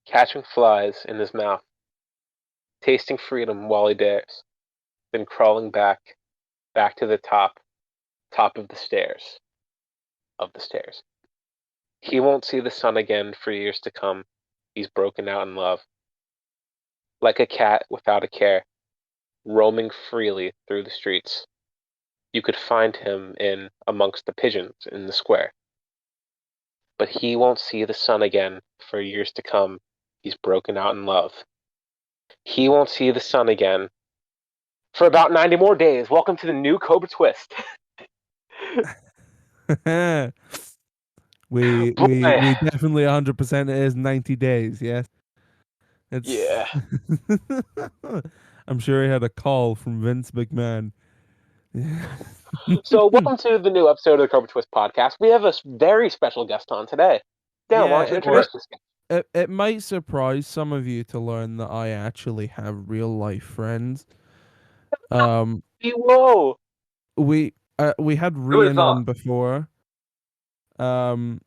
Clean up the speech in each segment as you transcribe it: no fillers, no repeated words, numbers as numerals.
catching flies in his mouth, tasting freedom while he dares, then crawling back to the top of the stairs. He won't see the sun again for years to come. He's broken out in love. Like a cat without a care, roaming freely through the streets. You could find him in amongst the pigeons in the square. But he won't see the sun again for years to come. He's broken out in love. He won't see the sun again for about 90 more days. Welcome to the new Cobra twist. we definitely 100% it is 90 days, yes. It's Yeah. I'm sure he had a call from Vince McMahon. So welcome to the new episode of the Cobra Twist podcast. We have a very special guest on today. Dan, why don't you introduce this guy? It might surprise some of you to learn that I actually have real life friends. Whoa! We had Rian on before. But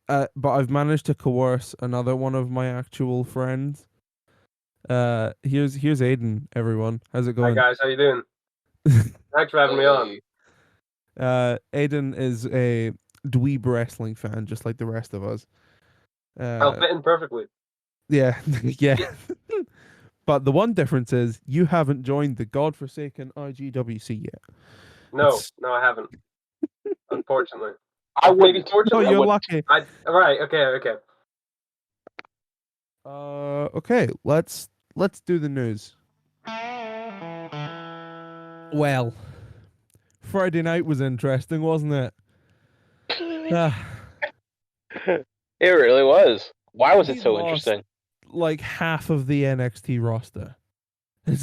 I've managed to coerce another one of my actual friends. Here's Aedan, everyone. How's it going? Hi guys, how you doing? Thanks for having me on. Aedan is a dweeb wrestling fan, just like the rest of us. I'll fit in perfectly. Yeah, yeah. But the one difference is you haven't joined the godforsaken IGWC yet. No, I haven't. Unfortunately. I wouldn't. Oh, you're lucky. Right, okay. Okay, let's do the news. Well, Friday night was interesting, wasn't it? It really was. Why was it so interesting? Like half of the NXT roster. I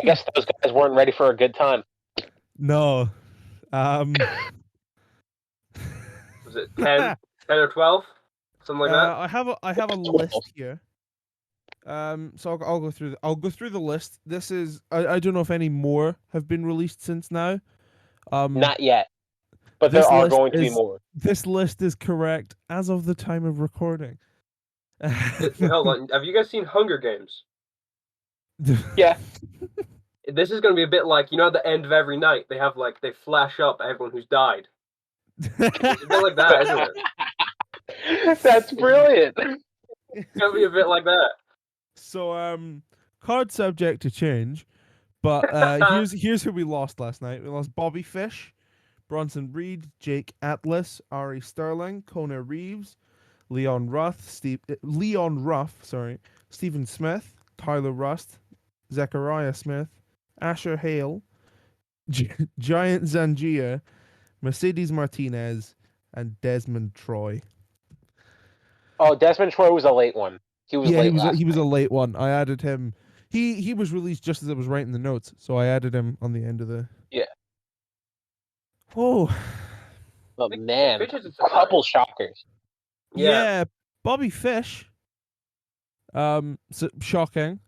guess those guys weren't ready for a good time. No. Was it 10 or 12? Something like that? I have a list here. So I'll go through the list. This is I don't know if any more have been released since now. Not yet. But there are going to be more. This list is correct as of the time of recording. Hold on. Have you guys seen Hunger Games? Yeah. This is going to be a bit like, at the end of every night, they flash up everyone who's died. It's a bit like that, isn't it? That's brilliant. It's going to be a bit like that. So, card subject to change, but here's who we lost last night. We lost Bobby Fish, Bronson Reed, Jake Atlas, Ari Sterling, Kona Reeves, Leon Ruff, Stephen Smith, Tyler Rust, Zechariah Smith, Asher Hale, Giant Zangia, Mercedes Martinez, and Desmond Troy. Oh, Desmond Troy was a late one. He was a late one. I added him. He was released just as I was writing the notes, so I added him on the end of the. Yeah. Whoa. But man, a couple shockers. Yeah, Bobby Fish. So shocking.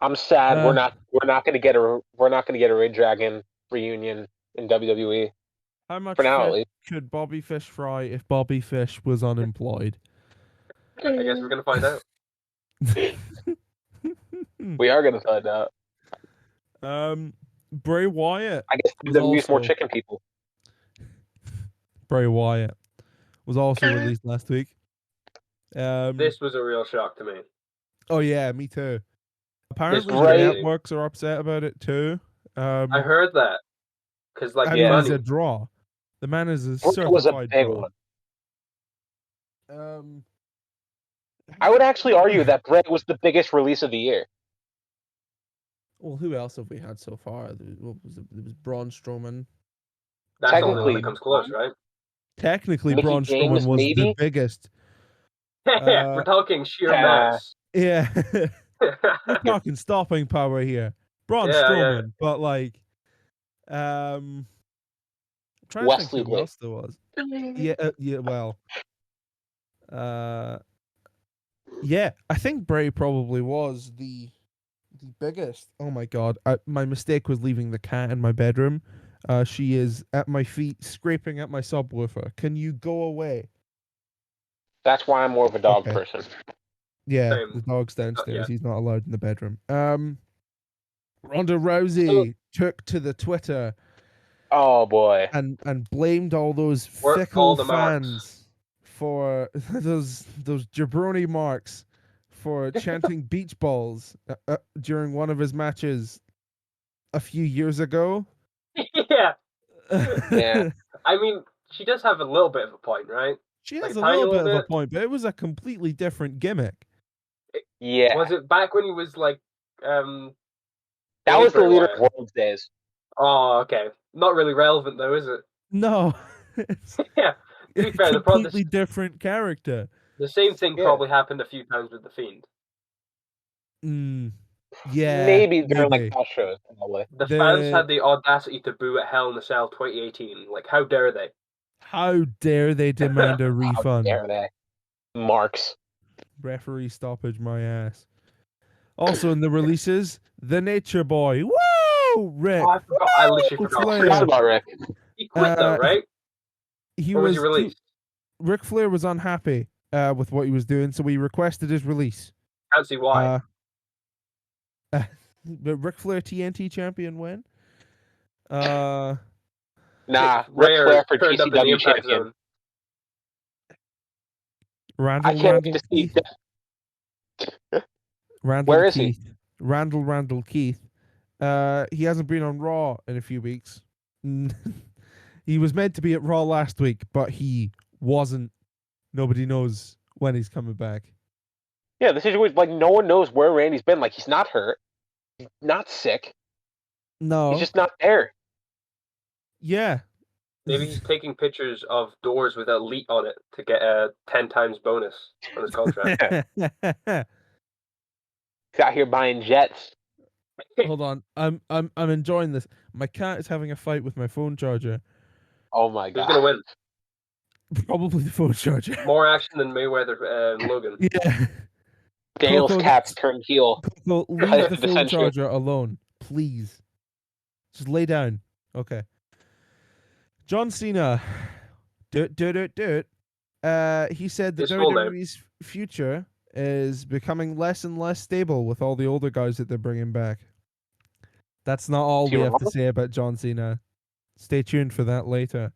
I'm sad. We're not going to get a Red Dragon reunion in WWE. How much for now, could Bobby Fish fry if Bobby Fish was unemployed? I guess we're gonna find out. We are gonna find out. Bray Wyatt. I guess WWE's more chicken people. Bray Wyatt was also released last week. This was a real shock to me. Oh yeah, me too. Apparently, the networks are upset about it too. I heard that because he's a draw. The man is a certified draw. I would actually argue that Bray was the biggest release of the year. Well, who else have we had so far? There was Braun Strowman. That's the only one that comes close, right? Technically, Braun Strowman was the biggest. We're talking sheer mass. Yeah. We're talking stopping power here. Braun Strowman, but like, I'm trying to think who else there was. Well, yeah, I think Bray probably was the biggest. Oh my god, my mistake was leaving the cat in my bedroom. She is at my feet, scraping at my subwoofer. Can you go away? That's why I'm more of a dog person. Yeah, Same. the dog's downstairs. Yeah. He's not allowed in the bedroom. Ronda So, Rousey took to the Twitter Oh boy. and blamed all those work fickle all the marks. fans for those jabroni marks for chanting beach balls during one of his matches a few years ago. Yeah. Yeah. I mean, she does have a little bit of a point, right? She Like has a a tiny little little bit of a bit. point, but it was a completely different gimmick. Yeah. Was it back when he was like um That was the Bray leader Wyatt? of World's days. Oh, okay. Not really relevant though, is it? No, it's Yeah. To a be fair, completely different character. the same thing Yeah. probably happened a few times with the Fiend. Mm, yeah, Maybe during like maybe. house shows, probably. The fans The had the audacity to boo at Hell in a Cell 2018. Like, how dare they? How dare they demand a How refund? dare they? Marks. Referee stoppage my ass. Also in the releases, The Nature Boy. Woo! Rick. Oh, I forgot. I literally Woo! forgot. Forgot Flair. about Rick. He quit though, right? He Or was he was released? Ric Flair was unhappy with what he was doing, so he requested his release. Can't see why. But Ric Flair TNT champion when? Uh Nah, Ric Rare Flair for turned up in the TCW Impact champion. Zone. I can't wait to see. Keith. Randall Where is he? Keith. Randall Keith. He hasn't been on Raw in a few weeks. He was meant to be at Raw last week, but he wasn't. Nobody knows when he's coming back. Yeah, the situation like no one knows where Randy's been. Like he's not hurt, he's not sick. No. He's just not there. Yeah. Maybe he's taking pictures of doors with elite on it to get a 10 times bonus on his contract. He's out here buying jets. Hold on. I'm enjoying this. My cat is having a fight with my phone charger. Oh my Who's god. gonna win? Probably the phone charger. More action than Mayweather and Logan. Yeah. Daniel's Coco, cat turned heel. Coco, leave Cut the the phone century. charger alone, please. Just lay down. Okay. John Cena. Do it. He said that His full name. WWE's future is becoming less and less stable with all the older guys that they're bringing back. That's not all Is he we have to wrong? say about John Cena. Stay tuned for that later.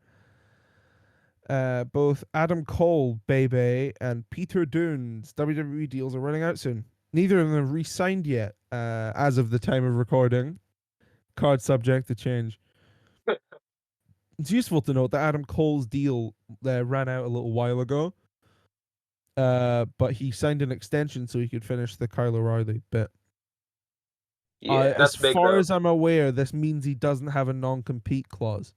Both Adam Cole, Bebe, and Peter Dunne's WWE deals are running out soon. Neither of them have re-signed yet, as of the time of recording. Card subject to change. It's useful to note that Adam Cole's deal ran out a little while ago, but he signed an extension so he could finish the Kyle O'Reilly bit. Yeah. That's As big, far though. as I'm aware, this means he doesn't have a non-compete clause.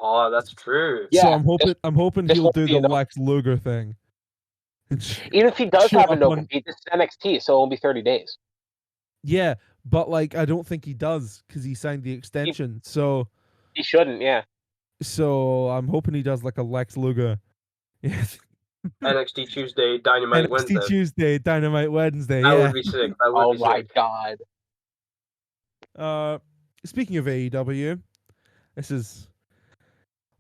Oh, that's true. Yeah, So I'm hoping this he'll won't do be the enough. Lex Luger thing. Even if he does Show have a up no on- compete, this is NXT, so it'll be 30 days. Yeah, but like I don't think he does because he signed the extension. So He shouldn't, yeah. I'm hoping he does like a Lex Luger. Yes. NXT Tuesday, Dynamite NXT Wednesday. Tuesday, Dynamite Wednesday. That Yeah. would be sick. That would Oh be my sick. god. Speaking of AEW, this is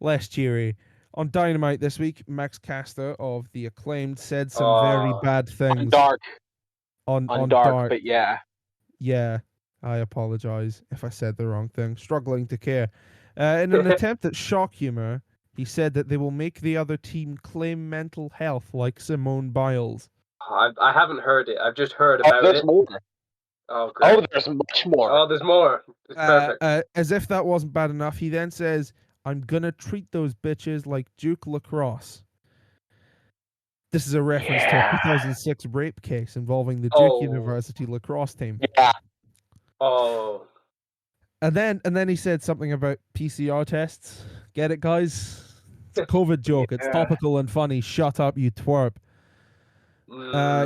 less cheery. On Dynamite this week, Max Caster of The Acclaimed said some very bad On things dark, on dark, but yeah. Yeah, I apologize if I said the wrong thing. Struggling to care. In an attempt at shock humor, he said that they will make the other team claim mental health like Simone Biles. I haven't heard it. I've just heard Oh, about there's it. more. Oh, great. Oh, there's much more. Oh, there's more. It's perfect. As if that wasn't bad enough, he then says, I'm gonna treat those bitches like Duke Lacrosse. This is a reference to a 2006 rape case involving the Duke University lacrosse team. Yeah. Oh. And then he said something about PCR tests. Get it, guys? It's a COVID joke. It's Yeah. topical and funny. Shut up, you twerp.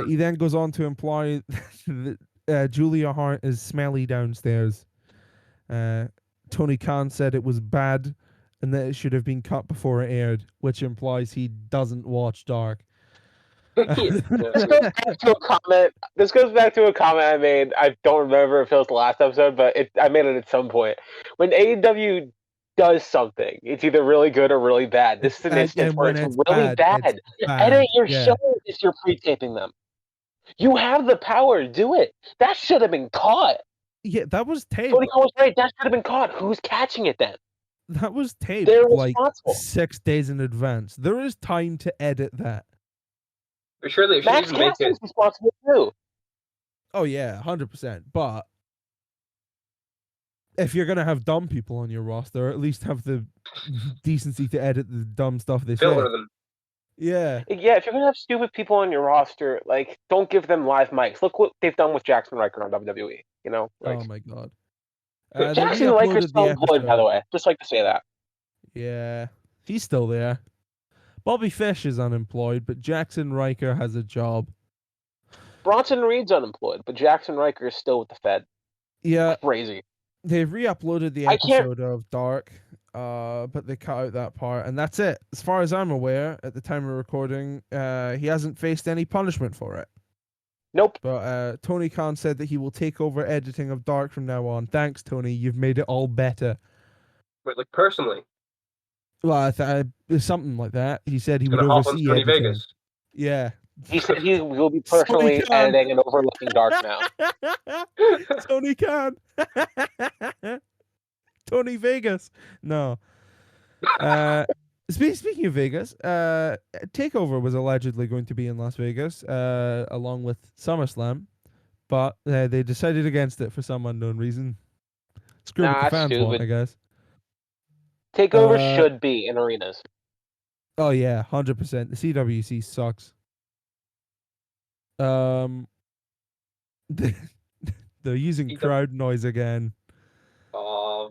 He then goes on to imply that Julia Hart is smelly downstairs. Tony Khan said it was bad and that it should have been cut before it aired, which implies he doesn't watch Dark. This goes back to a comment. This goes back to a comment I made. I don't remember if it was the last episode, but I made it at some point. When AEW does something, it's either really good or really bad. This is an instance where it's really bad. It's bad. Edit your Yeah. show if you're pre-taping them. You have the power. Do it. That should have been caught. Yeah, that was taped. Tony Khan was right. That should have been caught. Who's catching it then? That was taped They're like responsible. 6 days in advance. There is time to edit that. But surely it should Max even make it. Caster's responsible too. Oh yeah, 100%. But if you're gonna have dumb people on your roster, at least have the decency to edit the dumb stuff they say. Filter them. Yeah. Yeah, if you're gonna have stupid people on your roster, like don't give them live mics. Look what they've done with Jackson Riker on WWE. You know, like Oh my god. They Jackson Riker's re-uploaded still the employed, by the episode. way. Just like to say that. Yeah, he's still there. Bobby Fish is unemployed, but Jackson Riker has a job. Bronson Reed's unemployed, but Jackson Riker is still with the Fed. Yeah, Crazy. they've re-uploaded the I can't- episode of Dark, but they cut out that part, and that's it. As far as I'm aware, at the time of recording, he hasn't faced any punishment for it. Nope. But Tony Khan said that he will take over editing of Dark from now on. Thanks, Tony. You've made it all better. Wait, like personally, Well, something like that. He said he he's would gonna hop on oversee Tony editing. Vegas. Yeah. He said he will be personally Tony Khan. editing and overlooking Dark now. Tony Khan. Tony Vegas. No. Speaking of Vegas, Takeover was allegedly going to be in Las Vegas, along with SummerSlam, but they decided against it for some unknown reason. Screw what Nah, the it's fans want, stupid. I guess. Takeover should be in arenas. Oh yeah, 100%. The CWC sucks. They're using CW crowd noise again. Oh,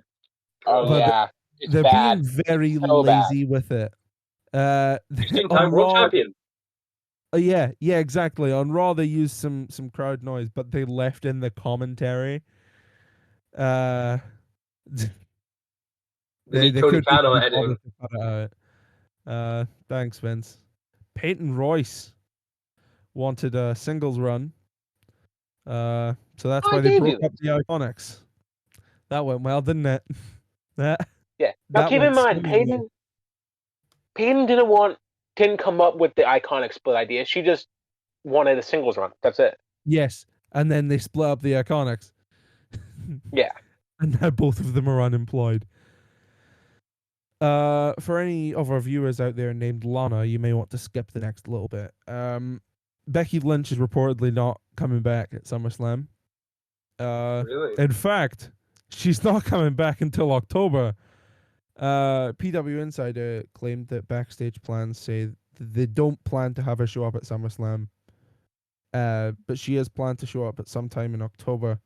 Oh But yeah, it's They're bad. being very So bad. lazy with it. Same On time world Raw, champion. yeah, exactly. On Raw, they used some crowd noise, but they left in the commentary. They need Tony couldn't Khan even on be editing. bothered to cut it out. Thanks, Vince. Peyton Royce wanted a singles run. So that's I why they gave broke you up the Iconics. That went well, didn't it? that Yeah. Now that keep went in mind, swimmingly. Peyton didn't come up with the iconic split idea. She just wanted a singles run. That's it. Yes, and then they split up the Iconics. Yeah. And now both of them are unemployed. For any of our viewers out there named Lana, you may want to skip the next little bit. Becky Lynch is reportedly not coming back at SummerSlam. Really? In fact, she's not coming back until October. PW Insider claimed that backstage plans say they don't plan to have her show up at SummerSlam. But she is planned to show up at some time in October.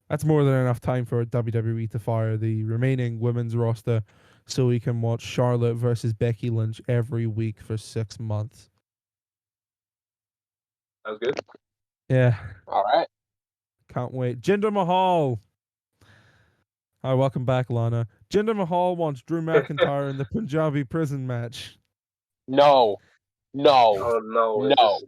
That's more than enough time for WWE to fire the remaining women's roster so we can watch Charlotte versus Becky Lynch every week for 6 months. Sounds good. Yeah, All right. can't wait. Jinder Mahal. Hi, welcome back, Lana. Jinder Mahal wants Drew McIntyre in the Punjabi prison match. No. Oh no. No.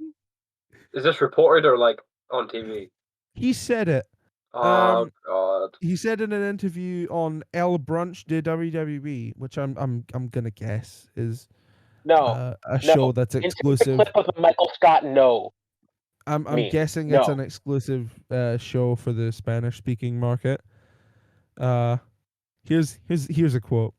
Is this reported or like on TV? He said it. Oh god. He said in an interview on El Brunch de WWE, which I'm gonna guess is No. a show that's Insert the exclusive. clip of the Michael Scott no. I'm Me. guessing it's No. an exclusive show for the Spanish speaking market. Here's a quote.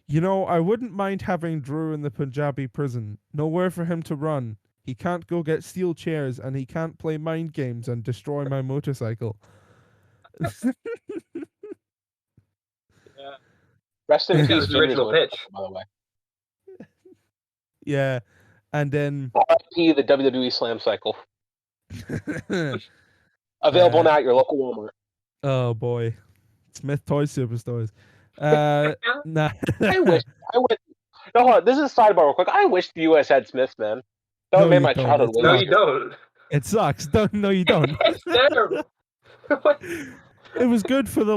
You know, I wouldn't mind having Drew in the Punjabi prison. Nowhere for him to run. He can't go get steel chairs and he can't play mind games and destroy my motorcycle. Yeah. Rest in This peace, is the Jinder's original motorcycle, pitch. by the way. Yeah. And then RIP the WWE Slam Cycle. Available now at your local Walmart. oh boy. Smith Toy Superstores. Nah. I wish. No, hold on. This is a sidebar real quick. I wish the US had Smith, man. That would No, make you my don't. childhood It's way No, not. you easier. don't. It sucks. No, you don't. It's terrible. What? It was good for the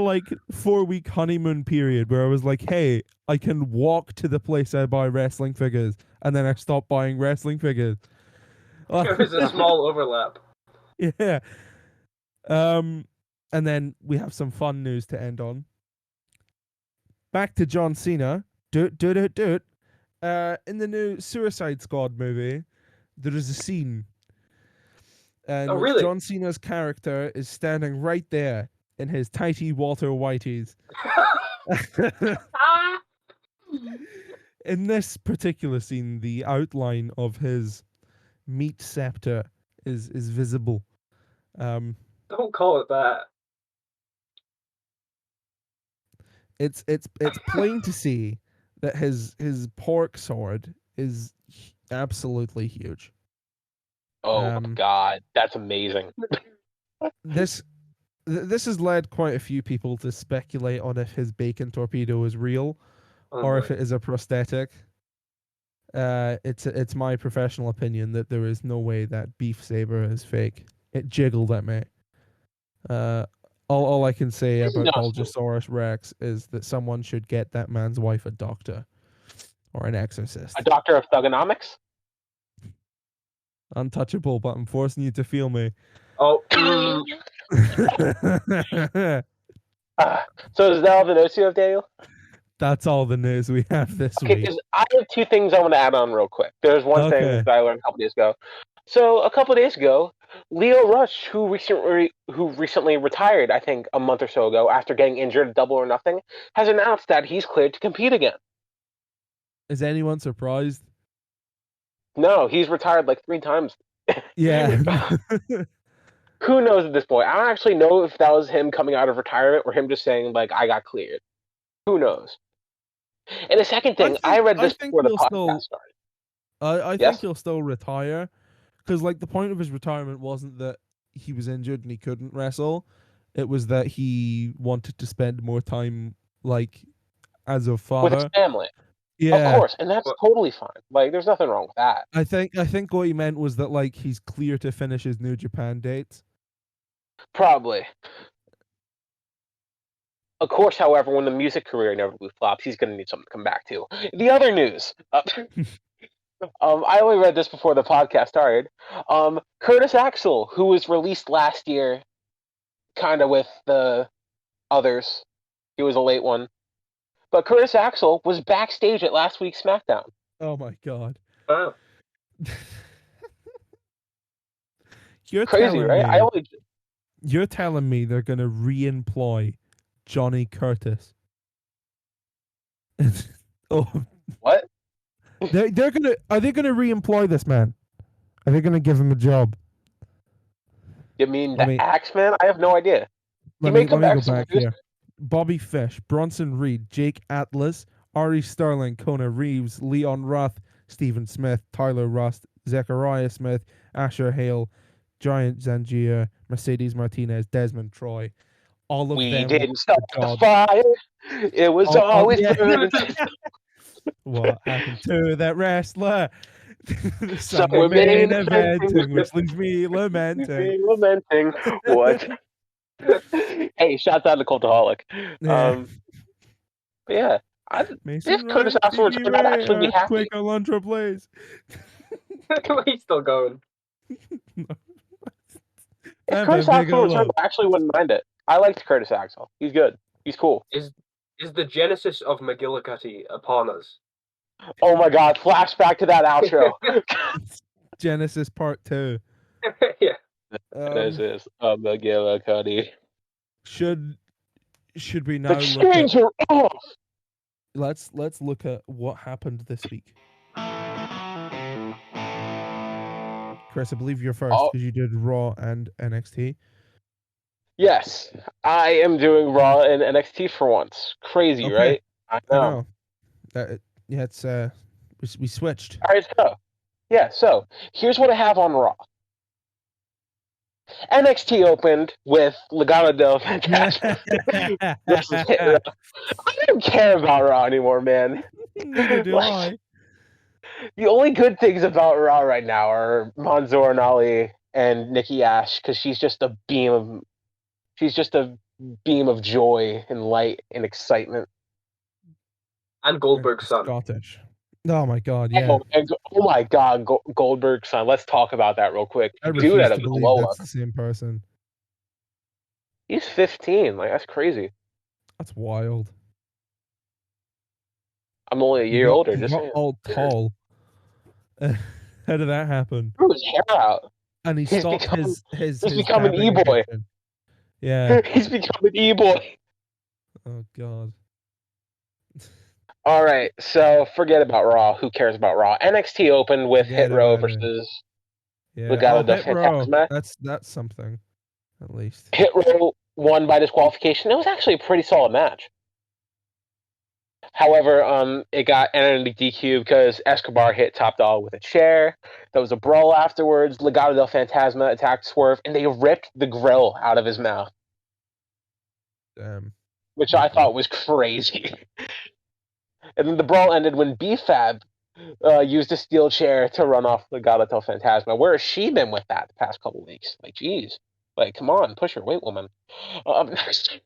4-week honeymoon period where I was like, hey, I can walk to the place I buy wrestling figures, and then I stopped buying wrestling figures. There was a small overlap. Yeah. And then we have some fun news to end on. Back to John Cena. In the new Suicide Squad movie, there is a scene in Oh, which really? John Cena's character is standing right there in his tighty Walter Whiteys. Ah! In this particular scene, the outline of his meat scepter is visible. Don't call it that. It's plain to see that his pork sword is absolutely huge. Oh God, that's amazing. This this has led quite a few people to speculate on if his bacon torpedo is real Oh or boy. if it is a prosthetic. It's my professional opinion that there is no way that beef saber is fake. It jiggled at me. Uh, all I can say about No, Bulgosaurus Rex is that someone should get that man's wife a doctor or an exorcist. a doctor of thugonomics. Untouchable, but I'm forcing you to feel me. Oh, So is that all the notes you have, Daniel? That's all the news we have this Okay, week. because I have two things I want to add on real quick. There's one thing Okay. that I learned a couple days ago. So a couple days ago, Leo Rush, who recently retired, I think a month or so ago, after getting injured at Double or Nothing, has announced that he's cleared to compete again. Is anyone surprised? No, he's retired like 3 times. Yeah. Who knows at this point? I don't actually know if that was him coming out of retirement or him just saying like I got cleared. Who knows? And the second thing, I read I this think before the he'll podcast still started. I Yes? think he'll still retire because like the point of his retirement wasn't that he was injured and he couldn't wrestle. It was that he wanted to spend more time like as a With his father. family. Of Yeah. course, and that's But- totally fine. Like, there's nothing wrong with that. I think what he meant was that like he's clear to finish his New Japan dates. Probably. Of course, however, when the music career inevitably flops, he's going to need something to come back to. The other news. I only read this before the podcast started. Curtis Axel, who was released last year, kind of with the others. He was a late one. But Curtis Axel was backstage at last week's SmackDown. Oh my god. oh. You're Crazy, telling right? me you're telling me they're gonna re-employ Johnny Curtis. Oh, What? they're gonna are they gonna re-employ this man? Are they gonna give him a job? You mean Let the me Axeman? I have no idea. He let may me come let me back go as a back producer. here. Bobby Fish, Bronson Reed, Jake Atlas, Ari Sterling, Kona Reeves, Leon Ruth, Stephen Smith, Tyler Rust, Zechariah Smith, Asher Hale, Giant Zangier, Mercedes Martinez, Desmond Troy. All of We them didn't want start the the job. fire. It was always yeah. burning. What happened to that wrestler? So Some we're remain main eventing, which leaves me lamenting. lamenting what? Hey, shouts out to Cultaholic. Yeah. But yeah, if Mason Curtis Ryan, Axel Stevie returned, I'd Ray, actually be happy. Earthquake, Alundra Blaze. He's still going. If Curtis Axel returned, I actually wouldn't mind it. I liked Curtis Axel. He's good. He's cool. Is the genesis of McGillicuddy upon us? Oh my god, flashback to that outro. Genesis Part 2. Yeah. This is McGillicuddy. Should we now The look at chains are off! let's look at what happened this week. Chris, I believe you're first Oh. because you did Raw and NXT. Yes, I am doing Raw and NXT for once. Crazy, Okay. right? I I know. know. Yeah, it's we switched. All right, so here's what I have on Raw. NXT opened with Legado del Fantasma versus Hit Row. I don't care about Raw anymore, man. Neither do I. The only good things about Raw right now are Mansoor and Ali and Nikki Ash because she's just a beam of joy and light and excitement. And Goldberg's son. Scottish. Oh my god, yeah. Oh my god, Goldberg's son. Let's talk about that real quick. I Dude, refuse at a to believe glow that's up. the same person. He's 15. Like, that's crazy. That's wild. I'm only a year older. He Just got saying. all tall. How did that happen? Grew his hair out. And he He's stopped become he's his become an dabbing e-boy. addiction. Yeah. He's become an e-boy. Oh God. All right, so forget about Raw. Who cares about Raw? NXT opened with Forget Hit Row about it. versus Yeah. Oh, Legado del hit row. Fantasma. That's something, at least. Hit Row won by disqualification. It was actually a pretty solid match. However, it got entered into DQ because Escobar hit Top Dog with a chair. There was a brawl afterwards. Legado del Fantasma attacked Swerve, and they ripped the grill out of his mouth, which I thought was crazy. And then the brawl ended when BFAB used a steel chair to run off Legado del Fantasma. Where has she been with that the past couple weeks? Like, geez. Like, come on, push your weight, woman. Up next,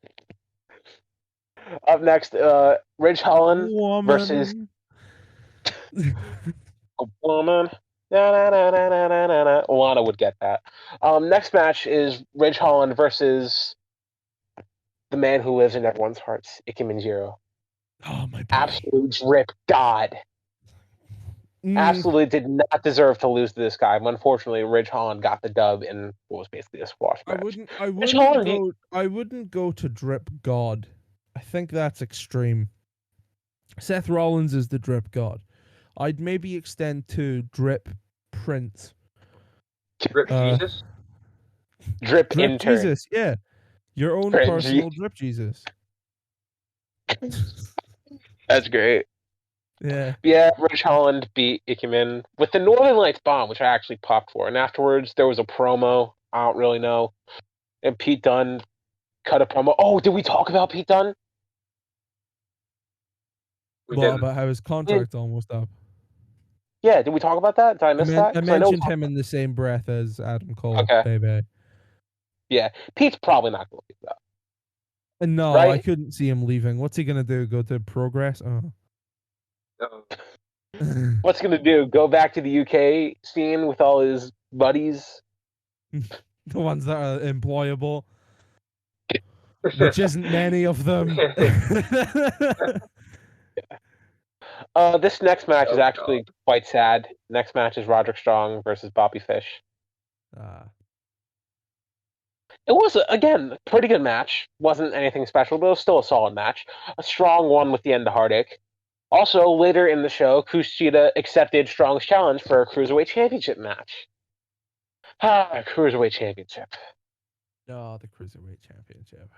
Ridge Holland versus Woman. a woman. Na, na, na, na, na, na, na, na. Lana would get that. Next match is Ridge Holland versus the man who lives in everyone's hearts, Ike Manjiro. Oh my boy. Absolute drip god. Absolutely did not deserve to lose to this guy. But unfortunately, Ridge Holland got the dub in what was basically a squash match. I wouldn't go to drip god. I think that's extreme. Seth Rollins is the drip god. I'd maybe extend to drip prince. Drip Jesus? Drip intern. Jesus, yeah. Your own personal drip Jesus. That's great. Yeah. Yeah, Ridge Holland beat Ikemen with the Northern Lights bomb, which I actually popped for. And afterwards, there was a promo. I don't really know. And Pete Dunne cut a promo. Oh, did we talk about Pete Dunne? What about how his contract's almost up? Yeah, did we talk about that? Did I miss that? I mentioned him in the same breath as Adam Cole, baby. Yeah, Pete's probably not going to leave that. No, right? I couldn't see him leaving. What's he going to do? Go to Progress? What's he going to do? Go back to the UK scene with all his buddies? The ones that are employable. Which isn't many of them. This next match is actually quite sad. Next match is Roderick Strong versus Bobby Fish. It was, again, a pretty good match. Wasn't anything special, but it was still a solid match. A Strong won with the end of Heartache. Also, later in the show, Kushida accepted Strong's challenge for a Cruiserweight Championship match. Cruiserweight Championship. Oh, the Cruiserweight Championship.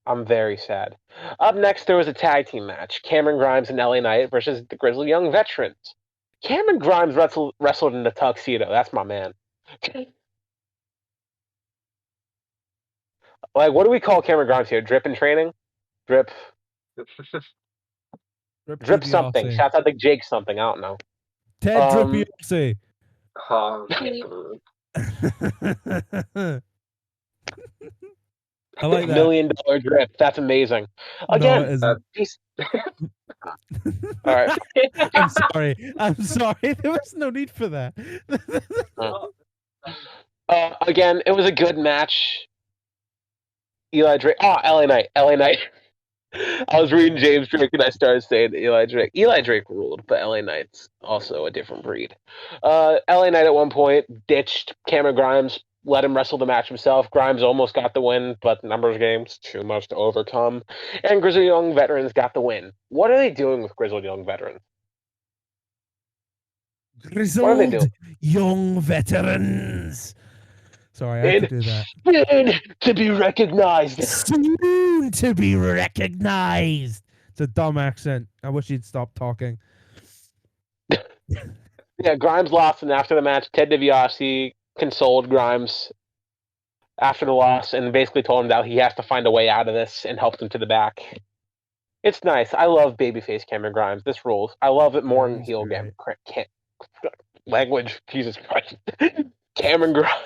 I'm very sad. Up next, there was a tag team match. Cameron Grimes and LA Knight versus the Grizzled Young Veterans. Cameron Grimes wrestled in a tuxedo. That's my man. Like, what do we call Cameron Grimes here? Drip in training? Drip something. Shouts out to Jake something. I don't know. Ted Drippy. I like that. $1 million drip. That's amazing. Again, no, it isn't. All right. I'm sorry. There was no need for that. Again, it was a good match. Eli Drake. LA Knight. I was reading James Drake and I started saying Eli Drake. Eli Drake ruled, but LA Knight's also a different breed. LA Knight at one point ditched Cameron Grimes, let him wrestle the match himself. Grimes almost got the win, but numbers games, too much to overcome. And Grizzled Young Veterans got the win. What are they doing with Grizzled Young Veterans? Grizzled Young Veterans. Sorry, I had to do that. Soon to be recognized. Soon to be recognized. It's a dumb accent. I wish he'd stop talking. Yeah, Grimes lost, and after the match, Ted DiBiase consoled Grimes after the loss and basically told him that he has to find a way out of this and helped him to the back. It's nice. I love babyface Cameron Grimes. This rules. I love it more than heel game. Language. Jesus Christ. Cameron Grimes.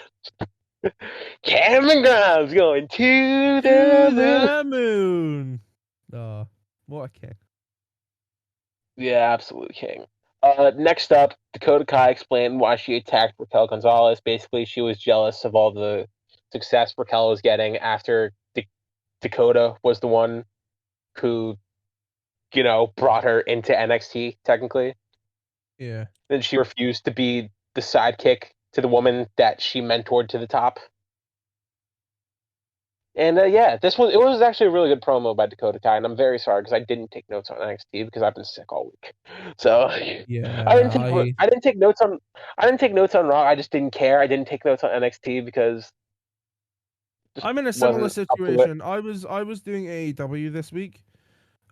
Cameron Grimes going to the moon. Oh, what a king. Yeah, absolute king. Next up, Dakota Kai explained why she attacked Raquel Gonzalez. Basically, she was jealous of all the success Raquel was getting after Dakota was the one who, brought her into NXT, technically. Yeah. Then she refused to be the sidekick to the woman that she mentored to the top. And yeah, it was actually a really good promo by Dakota Kai, and I'm very sorry because I didn't take notes on NXT because I've been sick all week. So Yeah, I didn't take notes on Raw. I just didn't care. I didn't take notes on NXT because I'm in a similar wasn't up to it. situation. I was doing AEW this week.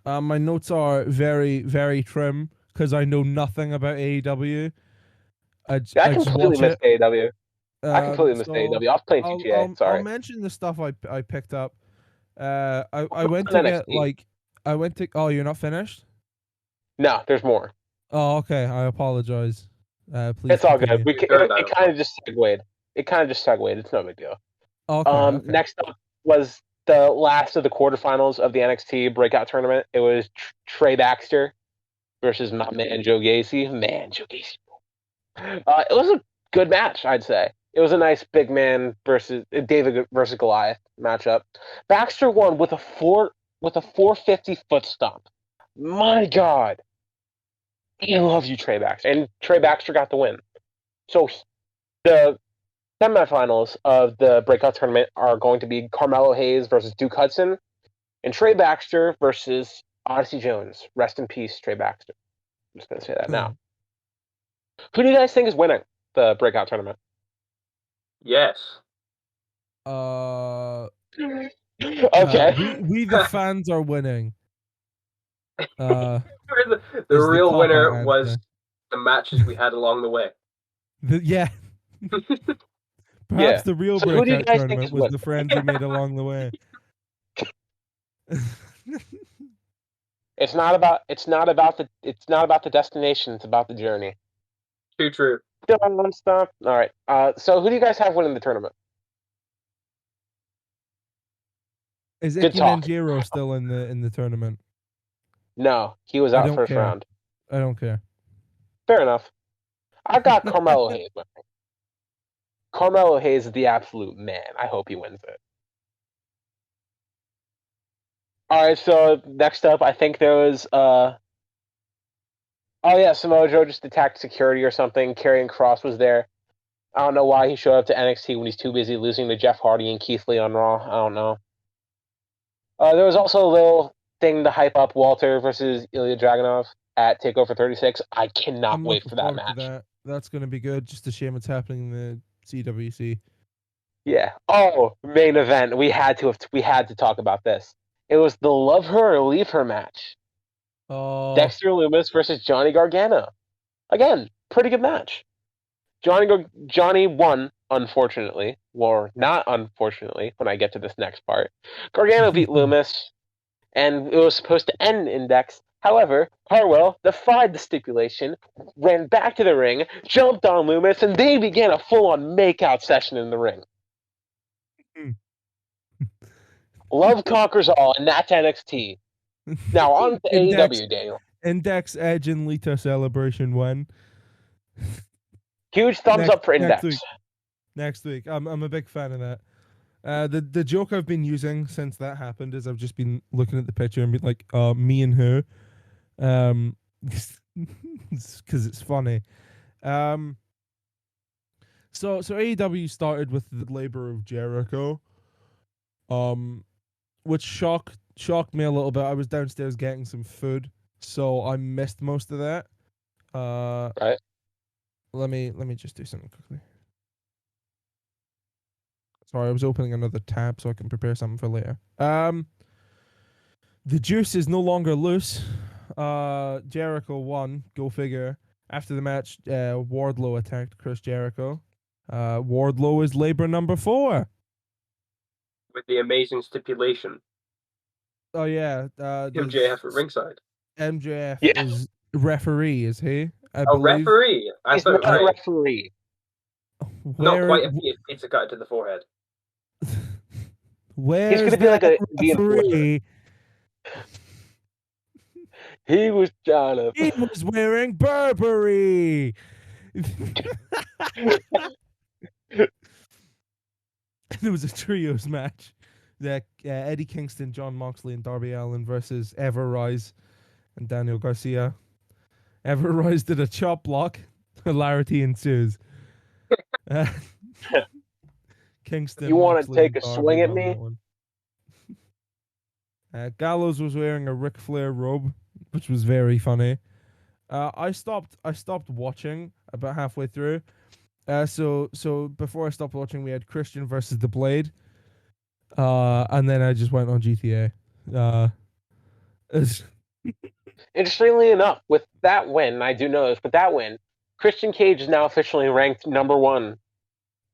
My notes are very, very trim because I know nothing about AEW. I I just completely watch missed it. AEW. I completely missed So AEW. I was playing I'll GTA. I'll I'll Sorry. mention the stuff I picked up. I went On to get NXT. oh, you're not finished? No, there's more. Oh, okay. I apologize. Please It's all good. continue. It kind of just segued. It kind of just segued. It's no big deal. Okay. Next up was the last of the quarterfinals of the NXT breakout tournament. It was Trey Baxter versus my man Joe Gacy. Man, Joe Gacy. It was a good match, I'd say. It was a nice big man versus David versus Goliath matchup. Baxter won with a 450 foot stomp. My God, I love you, Trey Baxter, and Trey Baxter got the win. So the semifinals of the breakout tournament are going to be Carmelo Hayes versus Duke Hudson, and Trey Baxter versus Odyssey Jones. Rest in peace, Trey Baxter. I'm just going to say that now. Who do you guys think is winning the breakout tournament? Yes. Okay. We the fans are winning. The is real cop-out winner was answer. the matches we had along the way. Yeah. Perhaps the real So who do you breakout guys think tournament is was winning? the friends we made along the way. It's not about the destination. It's about the journey. Too true. Stop. All right. So who do you guys have winning the tournament? Is Good Ike talk. Manjiro still in the tournament? No, he was I out don't first care. round. I don't care. Fair enough. I got Carmelo Hayes winning. Carmelo Hayes is the absolute man. I hope he wins it. All right. So next up, I think there was oh yeah, Samoa Joe just attacked security or something. Karrion Kross was there. I don't know why he showed up to NXT when he's too busy losing to Jeff Hardy and Keith Lee on Raw. I don't know. There was also a little thing to hype up Walter versus Ilya Dragunov at TakeOver 36. I cannot I'm wait looking for that forward match. to that. That's going to be good. Just a shame it's happening in the CWC. Yeah. Oh, main event. We had to talk about this. It was the love her or leave her match. Oh, Dexter Lumis versus Johnny Gargano. Again, pretty good match. Johnny won, unfortunately, or not unfortunately, when I get to this next part. Gargano beat Lumis, and it was supposed to end in Dex. However, Harwell defied the stipulation, ran back to the ring, jumped on Lumis, and they began a full-on makeout session in the ring. Love conquers all, and that's NXT. Now on to AEW, Daniel. Index, Edge, and Lita celebration win. Huge thumbs up for Index. Next week. I'm a big fan of that. The joke I've been using since that happened is I've just been looking at the picture and being like, me and her. Because it's funny. So AEW started with the labor of Jericho. Which shocked me a little bit. I was downstairs getting some food, so I missed most of that. Right. Let me just do something quickly. Sorry, I was opening another tab so I can prepare something for later. The juice is no longer loose. Jericho won. Go figure. After the match, Wardlow attacked Chris Jericho. Wardlow is labor number 4. With the amazing stipulation. Oh yeah. MJF at ringside. MJF is referee, is he? I A believe. referee. He's not a referee. Not quite a pizza cut to the forehead. Where's He's gonna be like the referee? He was John. He was wearing Burberry. There was a trios match. Eddie Kingston, John Moxley, and Darby Allin versus Everrise and Daniel Garcia. Everrise did a chop block. Hilarity ensues. Uh, If Kingston, you want to Moxley, take and a Darby swing at won that me, one. Gallows was wearing a Ric Flair robe, which was very funny. I stopped watching about halfway through. So before I stopped watching, we had Christian versus the Blade. And then I just went on GTA. It's, interestingly enough, with that win, I do know this, with that win, Christian Cage is now officially ranked #1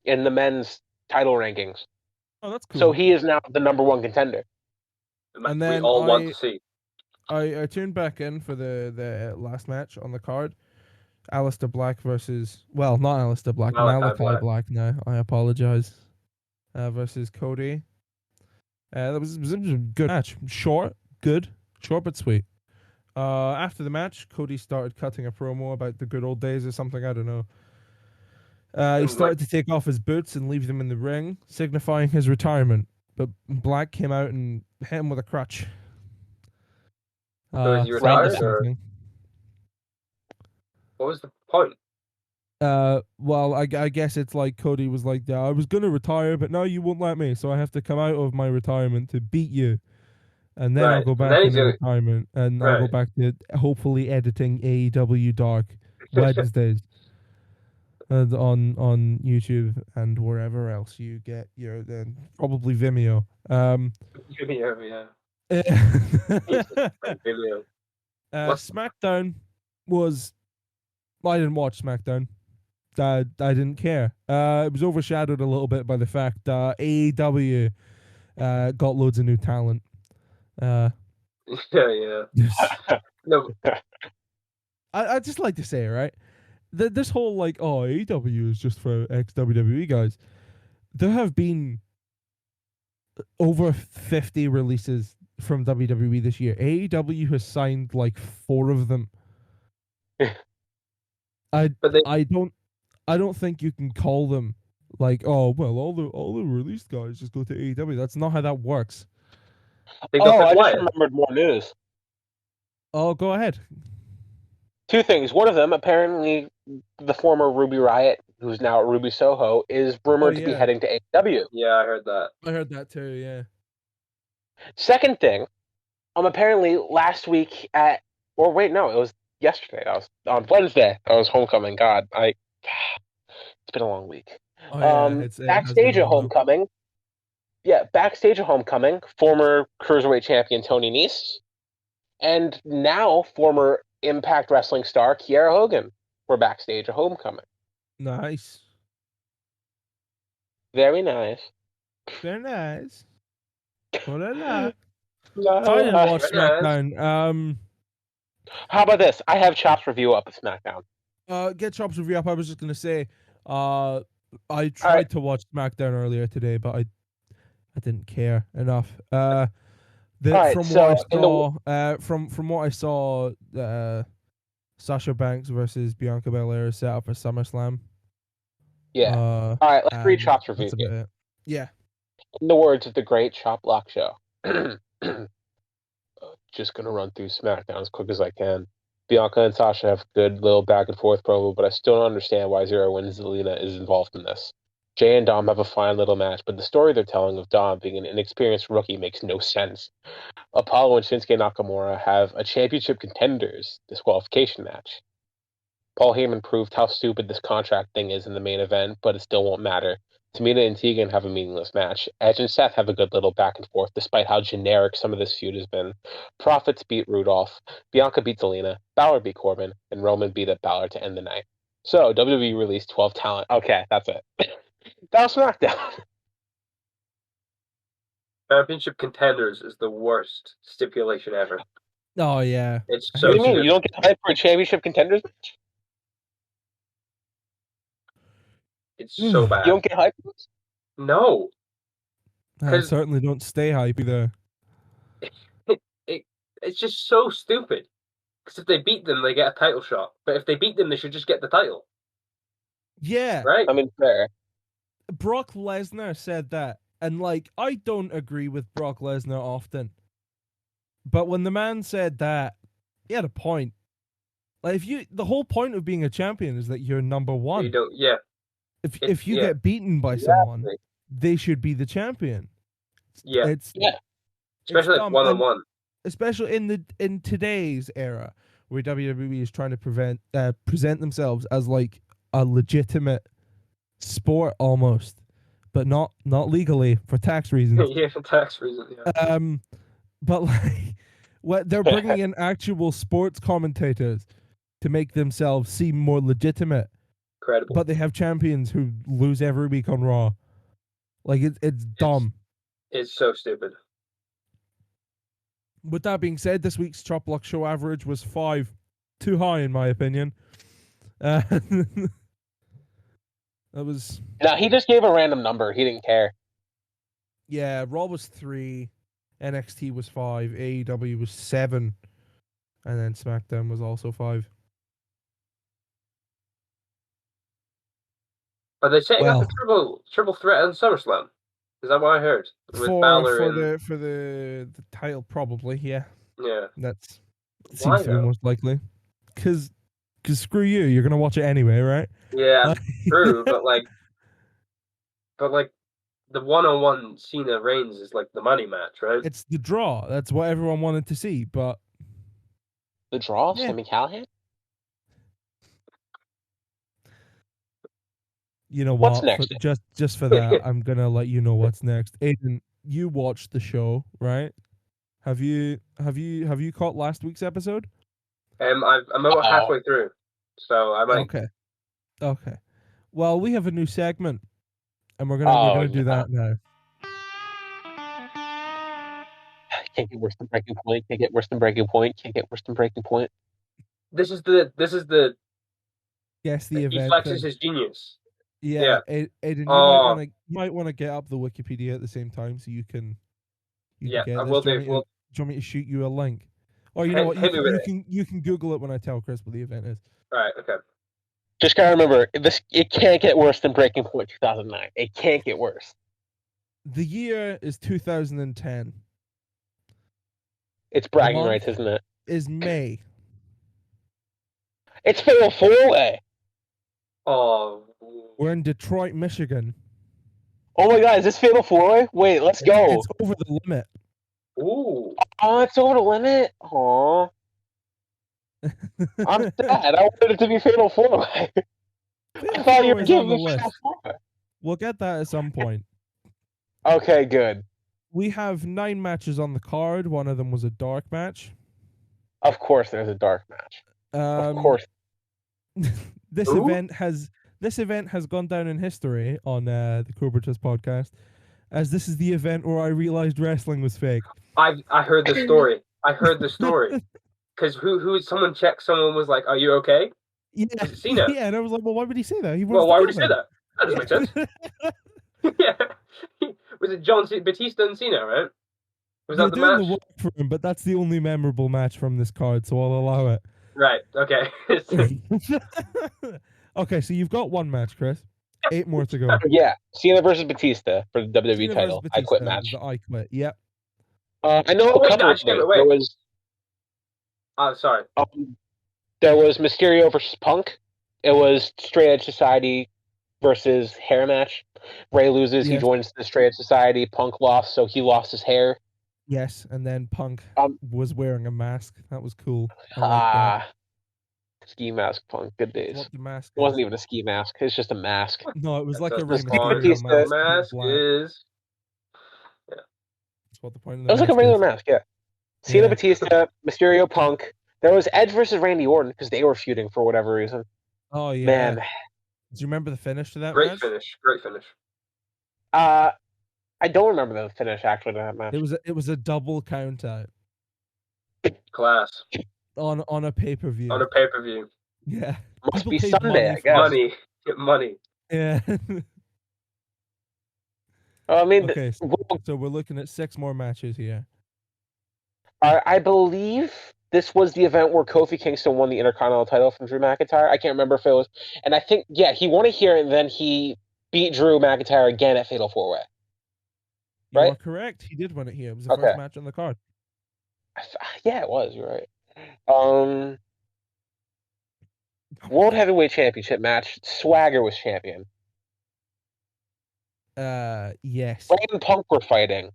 in the men's title rankings. oh, that's So cool. he is now the #1 contender. The match And we then all want to see. I tuned back in for the last match on the card. Alistair Black versus, well, not Alistair Black, Malachi Malachi Black. Black now. I apologize. Versus Cody. That was a good match. Short, good, short but sweet. After the match, Cody started cutting a promo about the good old days or something. I don't know. He started to take off his boots and leave them in the ring, signifying his retirement. But Black came out and hit him with a crutch. So is he Threatened retired, or something. what was the point? Well, I guess it's like Cody was like, yeah, I was gonna retire, but now you won't let me, so I have to come out of my retirement to beat you, and then I'll Right. go And back then he's into gonna retirement, and I'll go right. back to hopefully editing AEW Dark Wednesdays, and on YouTube and wherever else you get your probably Vimeo. Yeah. Video. What's SmackDown was, I didn't watch SmackDown. I didn't care. It was overshadowed a little bit by the fact that AEW got loads of new talent. yeah. No, I just like to say, right? This whole like, oh, AEW is just for ex WWE guys. There have been over 50 releases from WWE this year. AEW has signed like 4 of them. I but they I don't think you can call them like, oh well, all the released guys just go to AEW. That's not how that works. think they'll Oh, pick I just Wyatt. remembered more news. Oh, go ahead. 2 things. One of them, apparently, the former Ruby Riot, who's now at Ruby Soho, is Oh rumored to be yeah, heading to AEW. Yeah, I heard that. I heard that too. Yeah. Second thing, apparently last week or wait, no, it was yesterday. I was on Wednesday. I was homecoming. God, it's been a long week. Oh yeah, it has been Backstage a at while. homecoming. Yeah, backstage at homecoming, former cruiserweight champion Tony Nese, and now former Impact Wrestling star Kiera Hogan were backstage at homecoming. Nice. Very nice. They're nice. Oh la la. La, So I didn't la. watch SmackDown. How about this? I have Chop's review up at SmackDown. Get Chop's review up. I was just gonna say, I tried right. to watch SmackDown earlier today, but I didn't care enough. Alright, From so what I saw, from what I saw, Sasha Banks versus Bianca Belair is set up for SummerSlam. Yeah. Alright, let's read And Chop's review that's here. about it. Yeah. In the words of the great Chop Block Show. Just gonna run through SmackDown as quick as I can. Bianca and Sasha have a good little back and forth promo, but I still don't understand why Zero Wins Zelina is involved in this. Jay and Dom have a fine little match, but the story they're telling of Dom being an inexperienced rookie makes no sense. Apollo and Shinsuke Nakamura have a championship contenders disqualification match. Paul Heyman proved how stupid this contract thing is in the main event, but it still won't matter. Tamina and Tegan have a meaningless match. Edge and Seth have a good little back and forth, despite how generic some of this feud has been. Profits beat Rudolph, Bianca beat Zelina, Balor beat Corbin, and Roman beat up Balor to end the night. So, WWE released 12 talent. Okay, that's it. That was SmackDown. Championship contenders is the worst stipulation ever. Oh yeah. It's What so do you mean? stupid. You don't get hyped for a championship contenders match? It's so bad. You don't get hyped for this? No, I 'cause- certainly don't stay hype either. it's just so stupid. Because if they beat them, they get a title shot. But if they beat them, they should just get the title, Yeah. right? I mean, fair. Brock Lesnar said that, and like I don't agree with Brock Lesnar often, but when the man said that, he had a point. Like if the whole point of being a champion is that you're number You one. don't. Yeah. If you Yeah, get beaten by someone, exactly. they should be the champion. Yeah, It's Yeah. it's especially like dumb, and 1-on-1. especially in today's era where WWE is trying to present themselves as like a legitimate sport almost, but not legally for tax reasons. Yeah, for tax reasons. Yeah, Um, but like, what they're bringing in actual sports commentators to make themselves seem more legitimate, incredible. but they have champions who lose every week on Raw. Like it's It's dumb. it's so stupid. With that being said, this week's Chop Block show average was 5, too high in my opinion. That was No, he just gave a random number. He didn't care. yeah. Raw was 3, NXT was 5, AEW was 7, and then SmackDown was also 5. Are they setting up Well, a triple threat on SummerSlam? Is that what I heard? With for Balor for and the title, probably yeah. yeah. That's Why seems to be though? most likely. Cause screw you, you're gonna watch it anyway, right? Yeah, true, but the 1-on-1 Cena Reigns is like the money match, right? It's the draw. That's what everyone wanted to see, but The draw, yeah. Sami Callihan? You know What's what? next? Just for that, I'm gonna let you know what's next. Aiden, you watched the show, right? Have you caught last week's episode? I'm about Uh-oh. halfway through, so I might. Okay. Okay. Well, we have a new segment, and we're Oh, gonna do no. that now. Can't get worse than Breaking Point. Can't get worse than Breaking Point. Can't get worse than Breaking Point. This is the Guess the he event flexes thing. his genius. Yeah, Yeah. Aiden, Oh, you might wanna get up the Wikipedia at the same time so you can yeah. I get this. will Do you do. want me to, Well, do you want me to shoot you a link? Or you know what? hit me with it. You can Google it when I tell Chris what the event is. All right. Okay. Just gotta remember, it can't get worse than Breaking Point 2009. It can't get worse. The year is 2010. It's The bragging month rights, isn't it? is May. It's Fatal 4-Way. Oh, We're in Detroit, Michigan. Oh my god, is this Fatal 4-Way? Wait, let's go. It's over the limit. ooh. Oh, it's over the limit? Aw. I'm sad. I wanted it to be Fatal 4-Way. I thought you were Is giving on the me Fatal list. 4-Way. We'll get that at some point. Okay, good. We have 9 matches on the card. One of them was a dark match. Of course there's a dark match. Of course. This Ooh. event has gone down in history on the Cobra podcast, as this is the event where I realized wrestling was fake. I heard the story. I heard the story. Because someone checked. Someone was like, "Are you okay?" Yeah, Was it Cena? yeah, and I was like, well, why would he say that? He wants Well, to why kill would he say him. that? That doesn't make sense. Yeah. Was it Batista and Cena, right? Was You're that the doing match? the work for him, but that's the only memorable match from this card, so I'll allow it. Right. Okay. Okay, so you've got one match, Chris. 8 more to go. Yeah, Cena versus Batista for the WWE Cena versus title. I Batista, quit match. the I quit. Yep. I know Oh, a wait, couple. wait. There was Sorry. there was Mysterio versus Punk. It was Straight Edge Society versus hair match. Ray loses. He Yes. joins the Straight Edge Society. Punk lost, so he lost his hair. Yes, and then Punk was wearing a mask. That was cool. I like that. Ski mask Punk. Good days. What the mask It wasn't is. even a ski mask. It's just a mask. No, it was like That's a Rey the point. Mysterio Batista mask. Mask Black. is. That's what the point of It the was like a mask regular is. mask, yeah. Cena, Yeah. Batista, Mysterio, Punk. There was Edge versus Randy Orton because they were feuding for whatever reason. Oh yeah. Man, Do you remember the finish to that Great match? finish. Great finish. I don't remember the finish actually to that match. It was a double count out Class. on a pay-per-view. On a pay-per-view. Yeah. Must People be paid Sunday, money I for guess. Money. Get money. Yeah. I mean, Okay, so we're looking at 6 more matches here. I believe this was the event where Kofi Kingston won the Intercontinental title from Drew McIntyre. I can't remember if it was, and I think he won it here, and then he beat Drew McIntyre again at Fatal 4-Way. You Right? are correct. He did win it here. It was the first match on the card. Yeah, it was. You're right. World Heavyweight Championship match. Swagger was champion. Yes. Bray and Punk were fighting.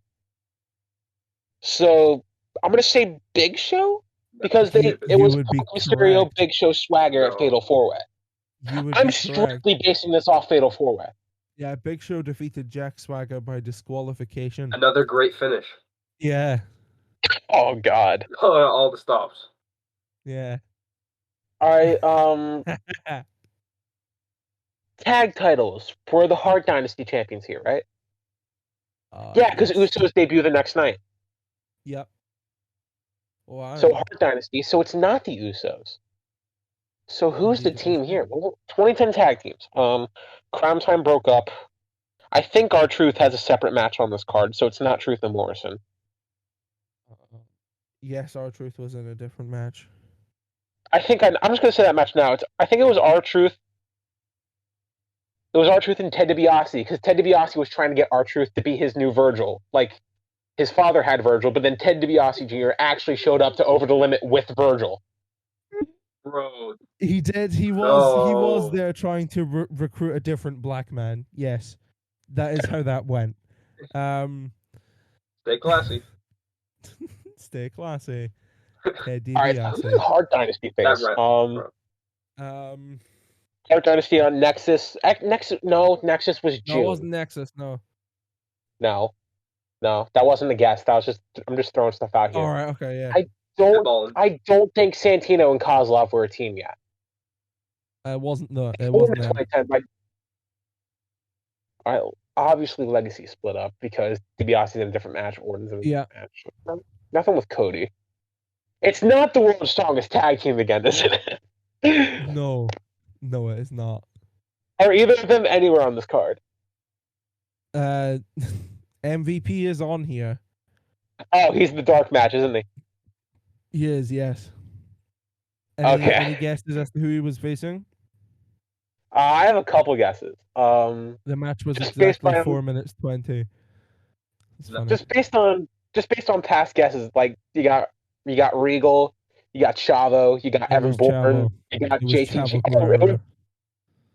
So I'm gonna say Big Show because it You was would be Punk, Mysterio, correct. Big Show swagger at No. Fatal 4-Way. You would I'm be correct. strictly basing this off Fatal 4-Way. Yeah, Big Show defeated Jack Swagger by disqualification. Another great finish. Yeah, Oh God. All the stops. yeah. All right. Tag titles for the Hart Dynasty champions here, right? Yeah, because Yes. Usos debut the next night. Yep. Wow. So Hart Dynasty. So it's not the Usos. So who's the Indeed, it team is here? not. Well, 2010 tag teams. Crime Time broke up. I think R-Truth has a separate match on this card, so it's not Truth and Morrison. Yes, R-Truth was in a different match. I'm just gonna say that match now. I think it was R-Truth. It was R-Truth and Ted DiBiase because Ted DiBiase was trying to get R-Truth to be his new Virgil. Like his father had Virgil, but then Ted DiBiase Jr. actually showed up to Over the Limit with Virgil. Bro. He did. He was. No. He was there trying to recruit a different black man. Yes, that is how that went. Stay classy. Stay classy. Ted All right, who's the DiBiase. Hart Dynasty face? That bro. Hart Dynasty on Nexus. Nexus was No, June. it wasn't Nexus. No. No, that wasn't the guess. I'm just throwing stuff out here. All right. Okay. Yeah. I don't think Santino and Kozlov were a team yet. It wasn't the. It Or wasn't in them. 2010, obviously Legacy split up because DiBiase's in a different match. Orton's in a Yeah. different match. Nothing with Cody. It's not the world's strongest tag team again, is it? No. No, it is not. Are either of them anywhere on this card? MVP is on here. Oh, he's the dark match, isn't he? He is. Yes. Okay. Any guesses as to who he was facing? I have a couple guesses. The match was Just based exactly on- 4 minutes 20. It's funny. just based on past guesses, like you got Regal, you got Chavo, you got It Evan was Bourne, Chavo. you got It was JT. Chavo Guerrero.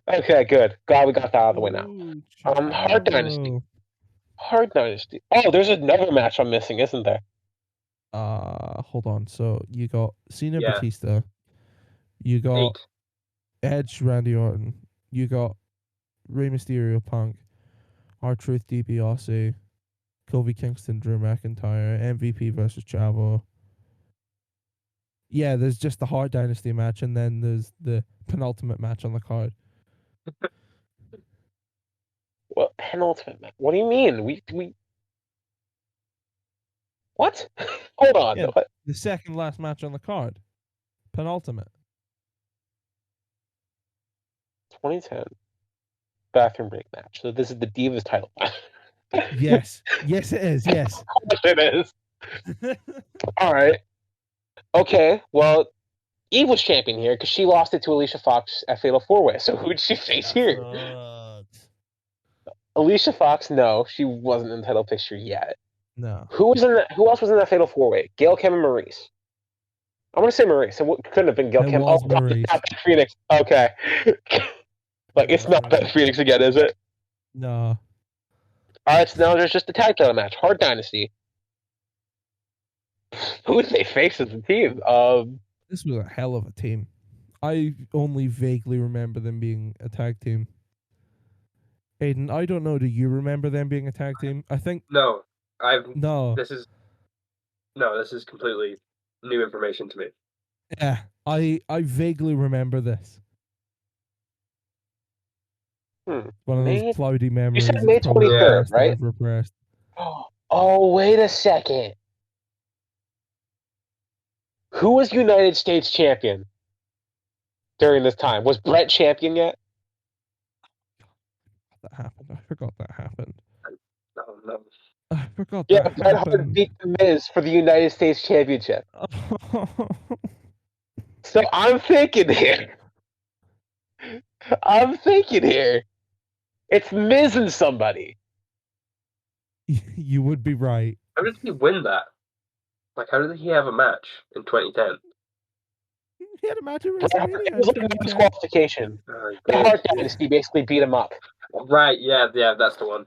Okay, good. Glad we got that out of the way now. Ooh, Hart Dynasty. Chavo. Hart Dynasty. Oh, there's another match I'm missing, isn't there? Hold on. So you got Cena Yeah. Batista. You got 8. Edge Randy Orton. You got Rey Mysterio Punk. R-Truth DiBiase. Kofi Kingston Drew McIntyre. MVP versus Chavo. Yeah, there's just the Hart Dynasty match, and then there's the penultimate match on the card. What penultimate match? What do you mean? We what? Hold on. Yeah. What? The second last match on the card. Penultimate. 2010 bathroom break match. So this is the Divas title match. Yes. Yes, it is. Yes. It is. All right. Okay. Well, Eve was champion here because she lost it to Alicia Fox at Fatal 4-Way. So who did she face here? Alicia Fox, no, she wasn't in the title picture yet. No. Who else was in that Fatal 4-Way? Gail Kim and Maurice. I'm gonna say Maurice. It couldn't have been Gail It Kim. was Oh, God, Maurice. it's not Beth Phoenix. Okay. Like, it's not Beth Phoenix again, is it? No. All right, so now there's just a tag title match. Hart Dynasty. Who would they face as a team? This was a hell of a team. I only vaguely remember them being a tag team. Aiden, I don't know. Do you remember them being a tag team? I think No, no. This is completely new information to me. Yeah, I vaguely remember this. One of May- those cloudy memories. said that's May probably 23rd, best right? I've repressed. Oh, wait a second. Who was United States champion during this time? Was Brett champion yet? That happened. I forgot that happened. No. I forgot Yeah, that Bret Hart happened. beat The Miz for the United States Championship. So I'm thinking here. It's Miz and somebody. You would be right. How did he win that? Like, how did he have a match in 2010? He had a match at It WrestleMania. was like a in 2010. disqualification. The Hart Dynasty basically beat him up. Right, yeah, that's the one.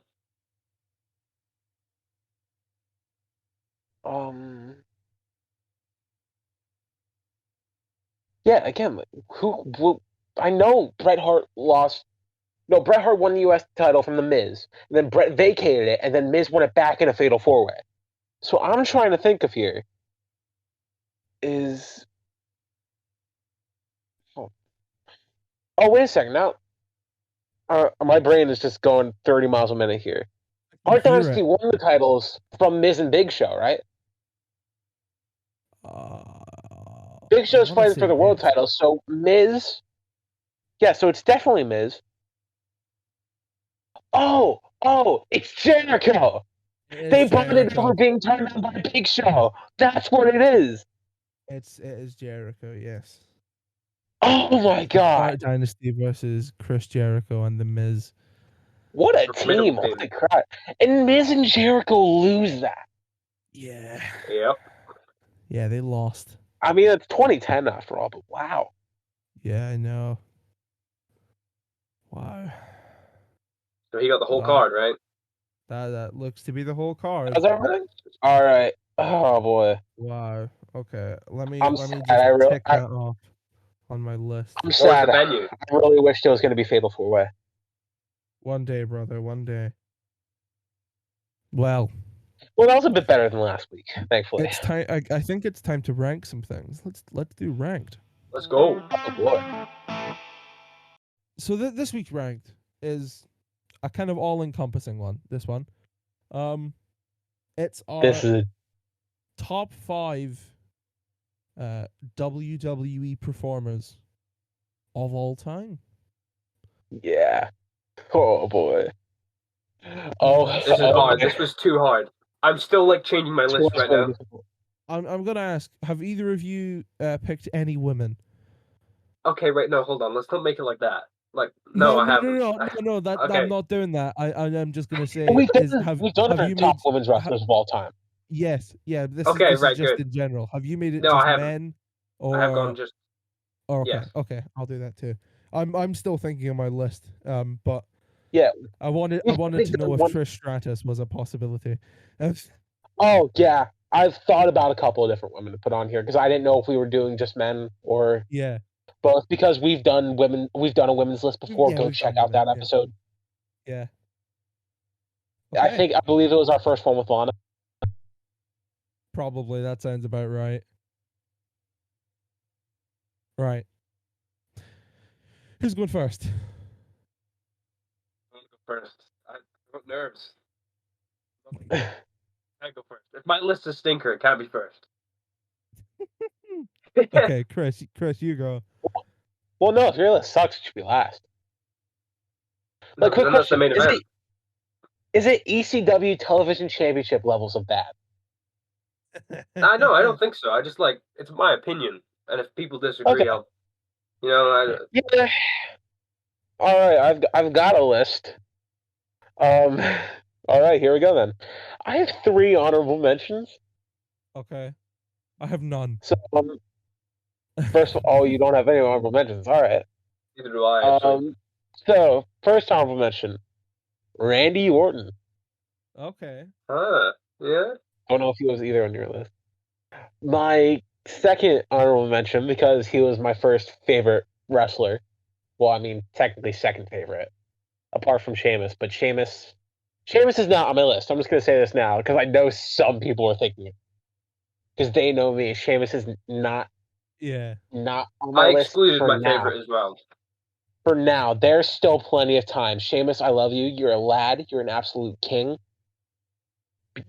Yeah, again, like, who I know Bret Hart lost. No, Bret Hart won the U.S. title from The Miz, and then Bret vacated it, and then Miz won it back in a Fatal 4-Way. So I'm trying to think of here is. Oh, wait a second. Now, my brain is just going 30 miles a minute here. Our Hear Dynasty it. won the titles from Miz and Big Show, right? Big I Show's want to fighting for say the world yes. title, so Miz. Yeah, so it's definitely Miz. Oh, it's Jericho. It They is bonded over Jericho. being turned on by Big Show. That's what it is. It is Jericho. Yes. Oh my The Dark god. Dynasty versus Chris Jericho and The Miz. What a A team. formidable team. Holy crap. And Miz and Jericho lose that. Yeah. Yep. Yeah, they lost. I mean, it's 2010 after all, but wow. Yeah, I know. Wow. So he got the whole Wow. card, right? That looks to be the whole card. How's everything? All right. Oh boy. Wow. Okay. Let me I'm just sad. tick that off on my list. I'm What was the sad. venue? I really wished it was going to be Fatal 4-Way. One day, brother. One day. Well, Well, that was a bit better than last week, thankfully. it's time. I think it's time to rank some things. Let's do ranked. Let's go. Oh boy. So this week's ranked is a kind of all-encompassing one. This one, it's our This is top 5 WWE performers of all time. yeah. Oh boy. Oh, This This is hard. okay. This was too hard. I'm still like changing my list right now. I'm gonna ask: have either of you picked any women? Okay, right. No, hold on. Let's not make it like that. Like, no, I haven't. No. That Okay. I'm not doing that. I'm just gonna say: We've is done, have we've done have our you top made? women's wrestlers of all time. Yes, yeah. This Okay, is right, just good. in general. Have you made it No, just I haven't. men, I have or gone just. oh, okay, Yes. okay, I'll do that too. I'm still thinking of my list. But Yeah. I wanted We've to know if done one- Trish Stratus was a possibility. Oh yeah, I've thought about a couple of different women to put on here because I didn't know if we were doing just men or Yeah, both. Because we've done women, we've done a women's list before. Yeah, Go we've check done out that women, yeah. episode. yeah. I believe it was our first one with Lana. Probably that sounds about right. Right. Who's going first? I'm gonna go first. I got nerves. I go first. If my list is stinker, it can't be first. Okay, Chris, you go. Well, no, if your list sucks, it should be last. No, Like, quick then that's the question: main event. is it ECW Television Championship levels of bad? No, I don't think so. I just like it's my opinion, and if people disagree, Okay. I'll. You know, Yeah. All right, I've got a list. All right, here we go then. I have 3 honorable mentions. Okay, I have none. So, first of all, you don't have any honorable mentions. All right. neither do I. Actually. So first honorable mention, Randy Orton. Okay. Yeah. Don't know if he was either on your list. My second honorable mention, because he was my first favorite wrestler. Well, I mean, technically second favorite, apart from Sheamus. But Sheamus is not on my list. I'm just gonna say this now because I know some people are thinking it because they know me. Sheamus is not Yeah. on my I list excluded for my now. favorite as well. For now, there's still plenty of time. Sheamus, I love you. You're a lad. You're an absolute king.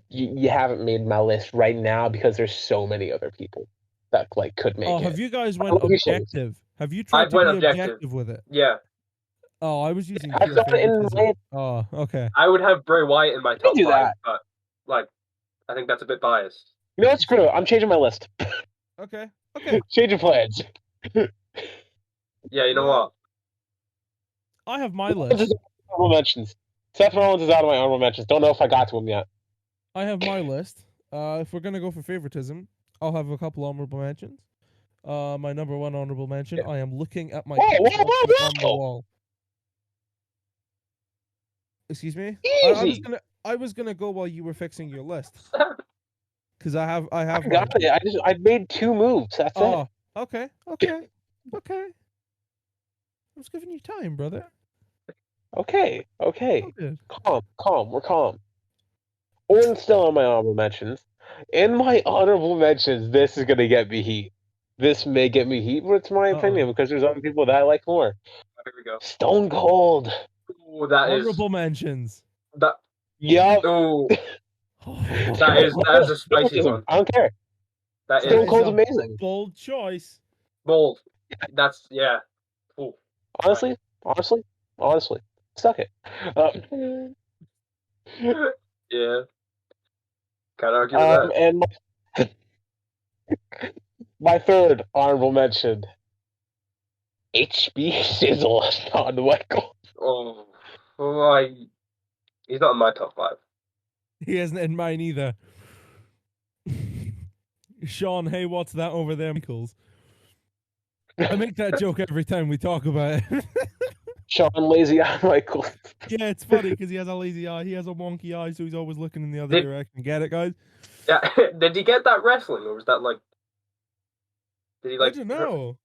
You haven't made my list right now because there's so many other people that like could make it. Have you guys went love you, Sheamus. objective? Have you I tried to went be objective. objective with it? Yeah, Oh, I was using I've pure done it in favoritism. my. Oh, okay. I would have Bray Wyatt in my can top do 5, that. but like, I think that's a bit biased. You know what? Screw it. I'm changing my list. Okay. Okay. Changing plans. Yeah, you know Well, what? I have my This is list. honorable mentions. Seth Rollins is out of my honorable mentions. Don't know if I got to him yet. I have my list. If we're gonna go for favoritism, I'll have a couple honorable mentions. My number 1 honorable mention. Yeah. I am looking at my Whoa, picture whoa, whoa, on the whoa! wall. Excuse me. Easy. I was gonna go while you were fixing your list. Because I have I mine. got it. I made 2 moves. That's it. Oh, okay. I was giving you time, brother. Okay. All good. Calm. We're calm. Orton's still on my honorable mentions. In my honorable mentions, this is gonna get me heat. This may get me heat, but it's my opinion because there's other people that I like more. Here we go. Stone Cold. Ooh, that is Honorable mentions. that. Yup. Oh, Oh, that is a spicy one. I don't care. That Stone is Cold's a amazing. bold choice. bold. That's yeah. Ooh. Honestly. Suck it. Yeah. Can't argue with that. And my third honorable mention. HB Sizzle on Michael. Oh, he's not in my top 5. He isn't in mine either. Sean, hey, what's that over there, Michaels? I make that joke every time we talk about it. Sean Lazy Eye Michael. Yeah, it's funny because he has a lazy eye. He has a wonky eye, so he's always looking in the other direction. Get it, guys? Yeah. Did he get that wrestling, or was that like? Did he like? I don't know.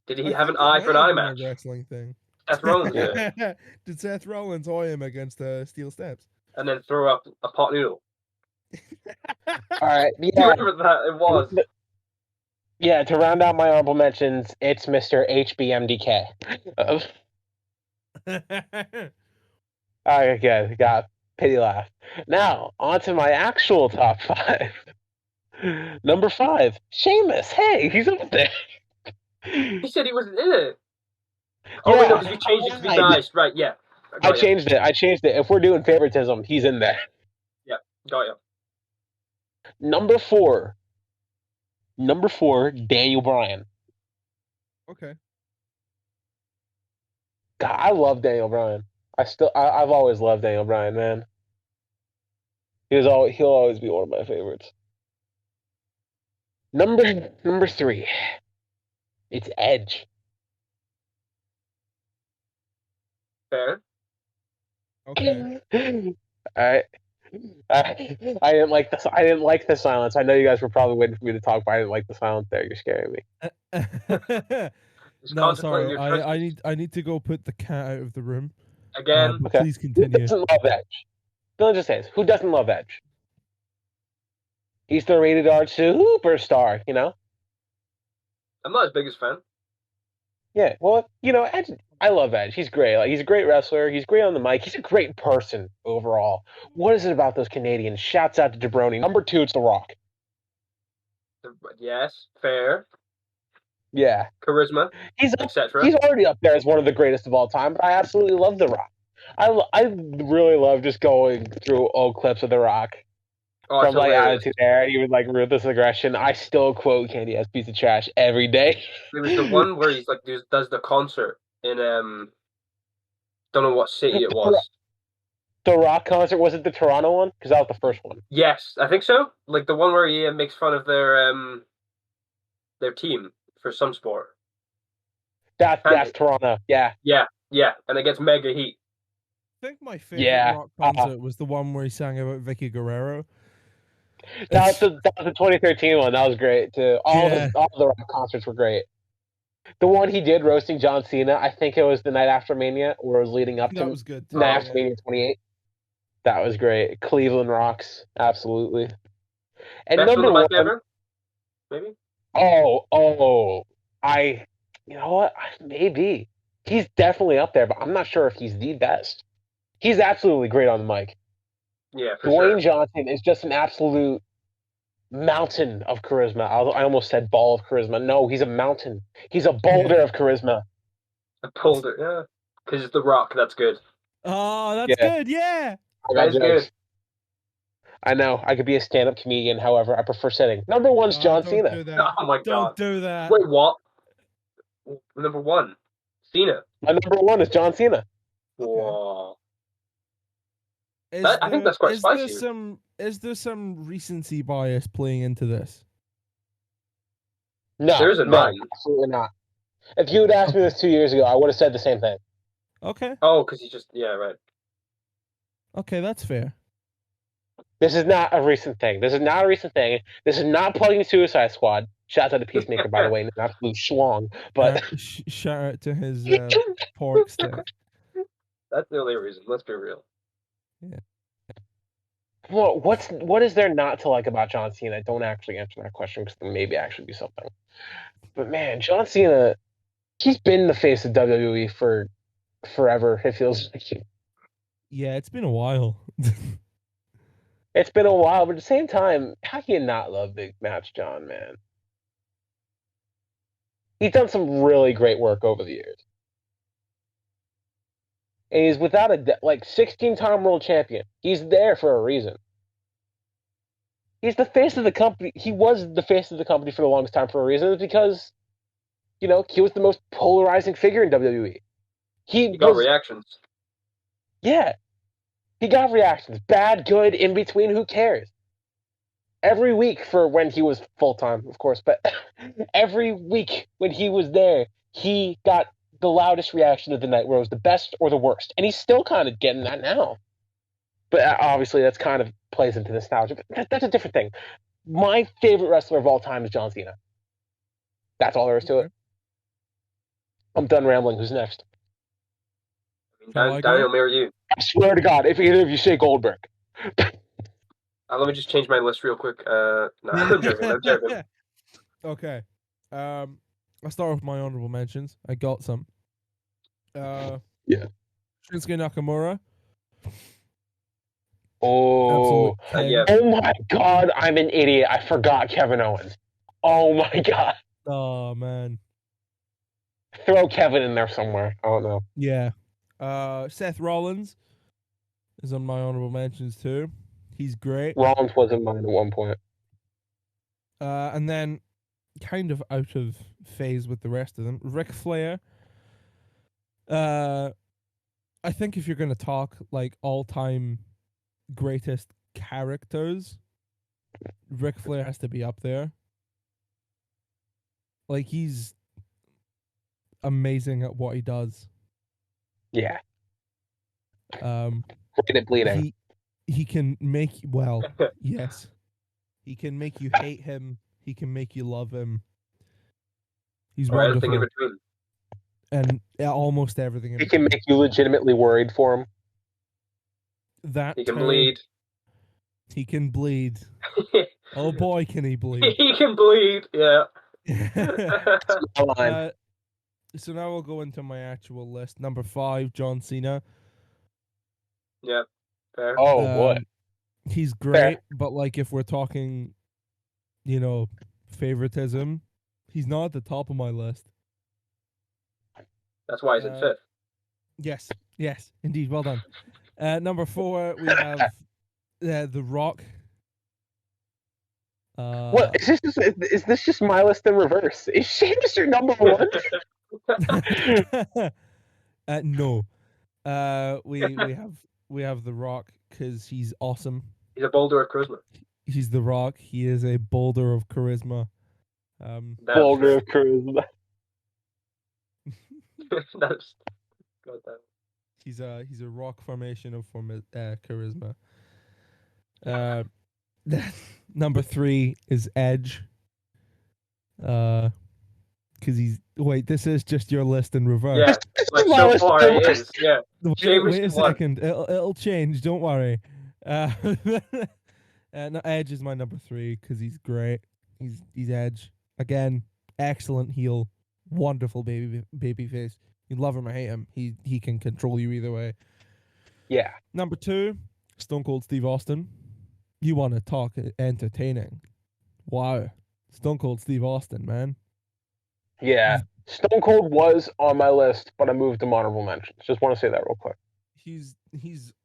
Did he I have an think it eye may for an have eye been a match? wrestling thing. Seth Rollins did it, Did Seth Rollins oil him against steel steps? and then throw up a pot noodle. All right. You Yeah. remember that? It was. Yeah, to round out my honorable mentions, it's Mr. HBMDK. Okay, got pity laugh. Now, on to my actual top 5. Number 5, Sheamus. Hey, he's up there. He said he wasn't in it. Oh wait, no, because we changed it to be nice, right? Yeah. I changed it. If we're doing favoritism, he's in there. Yeah, got you. Number 4, Daniel Bryan. Okay. God, I love Daniel Bryan. I've always loved Daniel Bryan, man. He'll always be one of my favorites. Number 3, it's Edge. Fair. Okay. I didn't like this. I didn't like the silence. I know you guys were probably waiting for me to talk, but I didn't like the silence there. You're scaring me. No, sorry. I need to go put the cat out of the room. Again. Okay. Please Who continue. doesn't love Edge? Don't just say this. Who doesn't love Edge? He's the rated R superstar, you know? I'm not his biggest fan. Yeah, well, you know, Edge, I love Edge. He's great. Like, he's a great wrestler. He's great on the mic. He's a great person overall. What is it about those Canadians? Shouts out to Jabroni. Number 2, it's The Rock. Yes, fair. Yeah. Charisma, etc. He's already up there as one of the greatest of all time, but I absolutely love The Rock. I really love just going through old clips of The Rock. From like Attitude Era, even like Ruthless Aggression. I still quote Candy as piece of trash every day. It was the one where he's like does the concert in don't know what city it was. The Rock concert, was it the Toronto one? Because that was the first one. Yes, I think so. Like the one where he makes fun of their team for some sport. That's Toronto. Yeah. Yeah, and it gets mega heat. I think my favorite Rock concert was the one where he sang about Vicky Guerrero. That was the 2013 one. That was great too. All the Rock concerts were great. The one he did roasting John Cena, I think it was the night after Mania, or it was leading up to that was good too, night after Mania 28. That was great. Cleveland rocks, absolutely. And Best number 1 ever? Maybe. You know what? Maybe he's definitely up there, but I'm not sure if he's the best. He's absolutely great on the mic. Yeah, for Dwayne sure. Johnson is just an absolute mountain of charisma. I almost said ball of charisma. No, he's a mountain. He's a boulder of charisma. A boulder, yeah. Because it's The Rock. That's good. Oh, that's good. Yeah. That is good. I know. I could be a stand-up comedian. However, I prefer sitting. Number 1's John Cena. Oh my god! Don't do that. Wait, what? Number 1, Cena. My number 1 is John Cena. Whoa. I think that's quite spicy. Is there some recency bias playing into this? No, there isn't mine. Absolutely not. If you had asked me this 2 years ago, I would have said the same thing. Okay. Oh, because right. Okay, that's fair. This is not a recent thing. This is not a recent thing. This is not plugging Suicide Squad. Shout out to Peacemaker, by the way, an absolute schlong. But Shout out to his pork stick. That's the only reason. Let's be real. Yeah. well, what is there not to like about John Cena? Don't actually answer that question because there maybe actually be something. But man, John Cena, he's been the face of WWE for forever. It feels like Yeah, it's been a while. it's been a while, but at the same time, how can you not love Big Match John, man? He's done some really great work over the years. And he's without a like 16-time world champion. He's there for a reason. He's the face of the company. He was the face of the company for the longest time for a reason. It's because, he was the most polarizing figure in WWE. You got reactions. Yeah. He got reactions. Bad, good, in between, who cares? Every week for when he was full-time, of course, but every week when he was there, he got the loudest reaction of the night, where it was the best or the worst. And he's still kind of getting that now. But obviously, that's kind of plays into nostalgia. But that's a different thing. My favorite wrestler of all time is John Cena. That's all there is to it. I'm done rambling. Who's next? Daniel, marry you. I swear to God, if either of you say Goldberg. Let me just change my list real quick. No, I'm joking. Okay. I'll start with my honorable mentions. I got some. Yeah. Shinsuke Nakamura. Oh. Yeah. Oh my God, I'm an idiot. I forgot Kevin Owens. Oh my God. Oh man. Throw Kevin in there somewhere. I don't know. Yeah. Seth Rollins is on my honorable mentions too. He's great. Rollins was in mine at one point. And then kind of out of phase with the rest of them. Ric Flair. I think if you're gonna talk like all-time greatest characters, Ric Flair has to be up there. Like, he's amazing at what he does. Yeah. Look at bleeding. He can make yes. He can make you hate him. He can make you love him. He's wonderful. Everything in between. And almost everything in He between. can make you legitimately worried for him. That he can bleed. He can bleed. Oh boy, can he bleed. He can bleed, yeah. So now we'll go into my actual list. Number 5, John Cena. Yeah, fair. Oh boy. He's great, but like if we're talking, favoritism, he's not at the top of my list. That's why he's in 5th. Yes, indeed. Well done. Number 4, we have The Rock. What is this just my list in reverse? Is Sheamus your number 1? No. We have The Rock because he's awesome. He's a boulder of charisma. He's The Rock. He is a boulder of charisma. Boulder of charisma. That's got that. He's a rock formation of charisma. Number 3 is Edge. Because this is just your list in reverse. Yeah, like so far it is. Yeah. Wait a second. It'll change. Don't worry. No, Edge is my number 3 because he's great. He's Edge again. Excellent heel. Wonderful baby face. You love him or hate him. He can control you either way. Yeah. Number 2, Stone Cold Steve Austin. You want to talk entertaining? Wow, Stone Cold Steve Austin, man. Yeah, Stone Cold was on my list, but I moved to honorable mentions. Just want to say that real quick. He's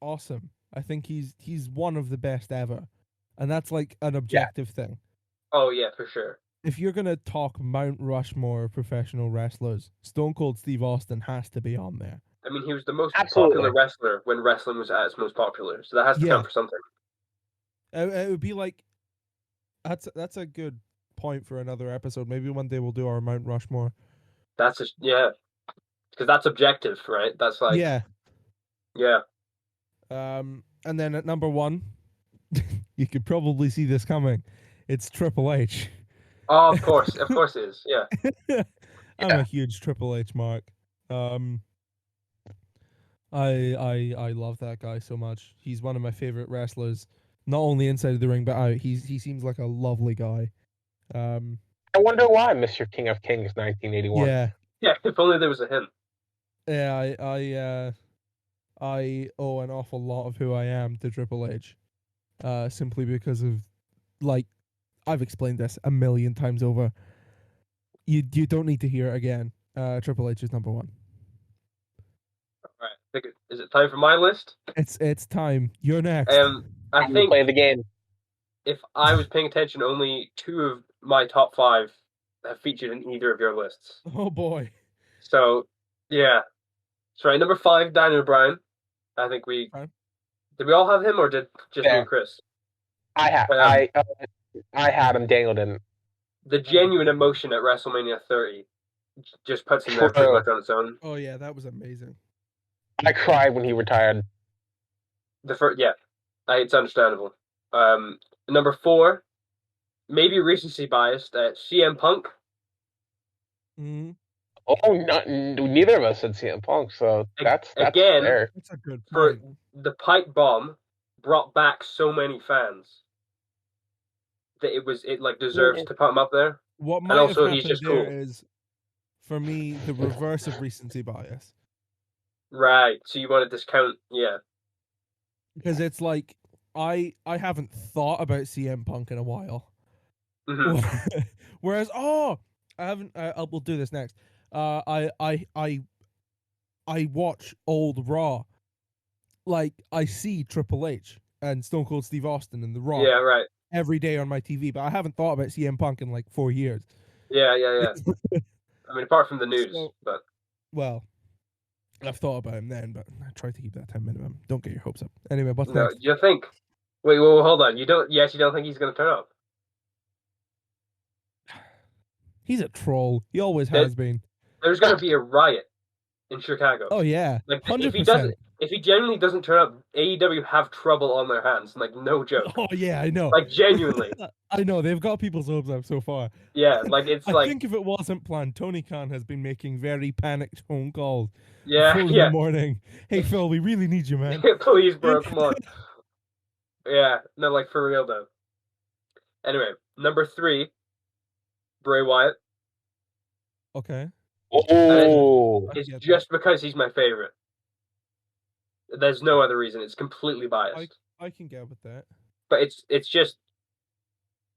awesome. I think he's one of the best ever, and that's like an objective thing. Oh yeah, for sure. If you're gonna talk Mount Rushmore of professional wrestlers, Stone Cold Steve Austin has to be on there. I mean, he was the most popular wrestler when wrestling was at its most popular, so that has to count for something. It would be like that's a good point for another episode. Maybe one day we'll do our Mount Rushmore. Because that's objective, right? That's like yeah. Yeah. And then at number 1, You could probably see this coming. It's Triple H. Oh, of course it is. Yeah. I'm Yeah. a huge Triple H mark. Um, I love that guy so much. He's one of my favorite wrestlers, not only inside of the ring but out. He seems like a lovely guy. Um, I wonder why Mr. King of Kings 1981. yeah, Yeah. If only there was a hint. yeah. I owe an awful lot of who I am to Triple H. Simply because of like I've explained this a million times over. You don't need to hear it again. Triple H is number one. All right. Is it time for my list? It's time. You're next. I You think play the game. if I was paying attention, only two of my top five have featured in either of your lists. Oh boy. So, yeah. Sorry, number 5, Daniel Bryan. I think Fine. did we all have him or did just me There. and Chris? I had Um, I had him. Daniel didn't. the genuine emotion at WrestleMania 30 just puts him there pretty True. much on its own. Oh yeah, that was amazing. I cried when he retired. The first, yeah, it's understandable. Number 4, maybe recency biased, CM Punk. Mm, Oh, neither of us had CM Punk, so that's Again, fair. that's a good for point. the pipe bomb brought back so many fans that it like deserves to put him up there. What And might have also, he's happened just there cool. is, for me, the reverse of recency bias. Right. So you want to discount? Yeah. Because it's like I haven't thought about CM Punk in a while. hmm Whereas, I haven't. We'll do this next. I watch old Raw. Like I see Triple H and Stone Cold Steve Austin and The Rock Yeah. Right. every day on my TV, but I haven't thought about CM Punk in like 4 years. Yeah. Yeah. Yeah. I mean, apart from the news, So, but well, I've thought about him then, but I try to keep that 10 minimum. Don't get your hopes up. Anyway, what's no. next? You think? Wait. Well, hold on. You don't? You actually don't think he's going to turn up? He's a troll. He always There, has been. there's going to be a riot in Chicago. Oh yeah, Like if he 100%. doesn't, if he genuinely doesn't turn up, AEW have trouble on their hands. Like no joke. Oh yeah, I know. Like genuinely. I know they've got people's hopes up so far. Yeah. Like it's I like think if it wasn't planned, Tony Khan has been making very panicked phone calls yeah. 4 in the Yeah. morning. Hey Phil, we really need you, man. Please, bro. Come on. Yeah. No. Like for real though. Anyway, number 3, Bray Wyatt. Okay. Oh, I It's get that. just because he's my favorite. There's no other reason. It's completely biased. I can get with that. But it's just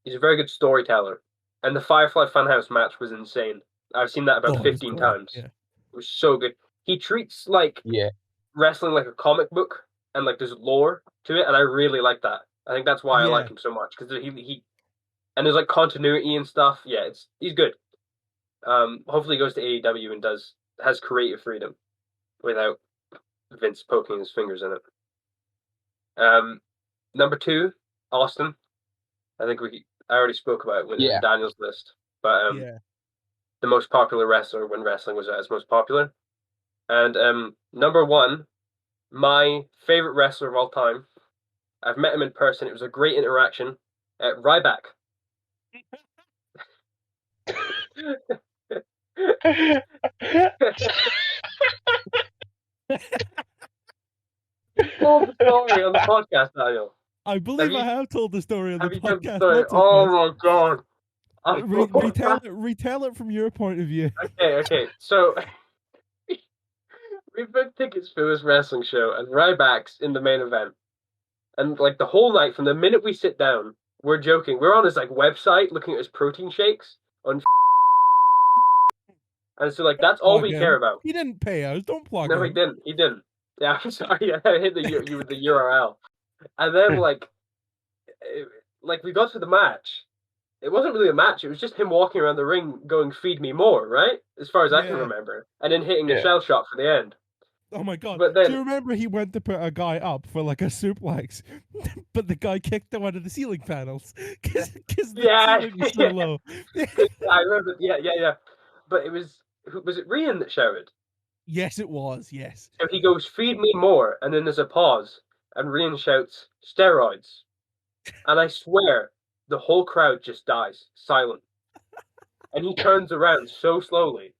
he's a very good storyteller. And the Firefly Funhouse match was insane. I've seen that about Oh, it was 15 great. times. Yeah. It was so good. He treats like yeah. wrestling like a comic book and like there's lore to it, and I really like that. I think that's why I Yeah. like him so much because he and there's like continuity and stuff. Yeah, he's good. Hopefully he goes to AEW and has creative freedom without Vince poking his fingers in it. Number 2, Austin. I think I already spoke about it when Yeah. Daniel's list, but Yeah. the most popular wrestler when wrestling was at its most popular. And number 1, my favorite wrestler of all time. I've met him in person. It was a great interaction. Ryback. Told the story on the podcast, Daniel. I believe I have told the story on the Have you told the podcast. story? Lots of Oh times. my god. Retell it from your point of view. Okay. So we booked tickets for this wrestling show, and Ryback's in the main event. And like the whole night, from the minute we sit down, we're joking. We're on his like website looking at his protein shakes on, and so like that's all Plug we him. care about. He didn't pay us. Don't plug No, him. he didn't. He didn't. Yeah, I'm sorry. I hit you with the URL, and then like we got to the match. It wasn't really a match. It was just him walking around the ring, going "Feed me more," right? As far as I can Yeah. remember, and then hitting the Yeah. shell shot for the end. Oh my god. But Do you then, remember he went to put a guy up for like a suplex, but the guy kicked him out of the ceiling panels because the Yeah, ceiling was so yeah. low. I remember. Yeah. But it was it Rian that shouted? Yes, it was. Yes. So he goes, "Feed me more," and then there's a pause, and Rian shouts, "Steroids." And I swear, the whole crowd just dies, silent. And he turns around so slowly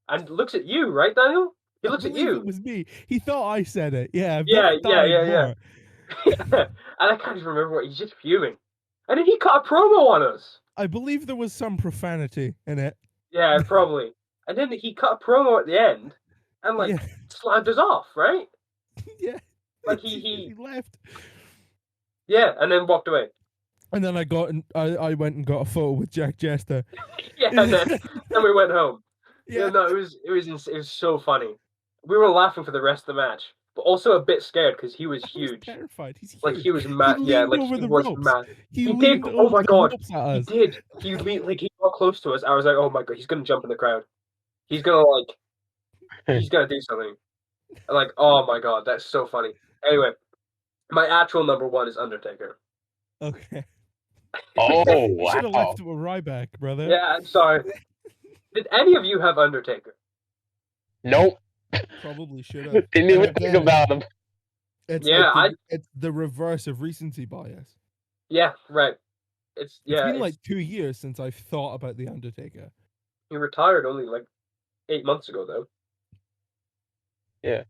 and looks at you, right, Daniel? He I looks at believe it you. was me. He thought I said it. Yeah, Yeah, that yeah, died yeah, yeah. more. And I can't even remember what he's just fuming. And then he cut a promo on us. I believe there was some profanity in it. Yeah, probably. And then he cut a promo at the end and like Yeah, slammed us off, right? yeah. Like He left. yeah, and then walked away. And then I went and got a photo with Jack Jester. Yeah, and then we went home. Yeah, Yeah. no, it was so funny. We were laughing for the rest of the match, but also a bit scared because he was I was huge. terrified. He's Like huge. he was He mad. Yeah, leaned like over he the was ropes. mad. He He did. leaned Oh over my the god, ropes at he us. did. He leaned like he got close to us. I was like, oh my god, he's gonna jump in the crowd. He's gonna he's gonna do something. Like, oh my god, that's so funny. Anyway, my actual number one is Undertaker. Okay. Oh You should have left wow! it with Ryback, brother. Yeah, I'm sorry. Did any of you have Undertaker? Nope. Probably should have. Didn't But even think again, about him. it's Yeah, it's the reverse of recency bias. yeah, right. It's been like 2 years since I've thought about the Undertaker. he retired only like 8 months ago though. Yeah,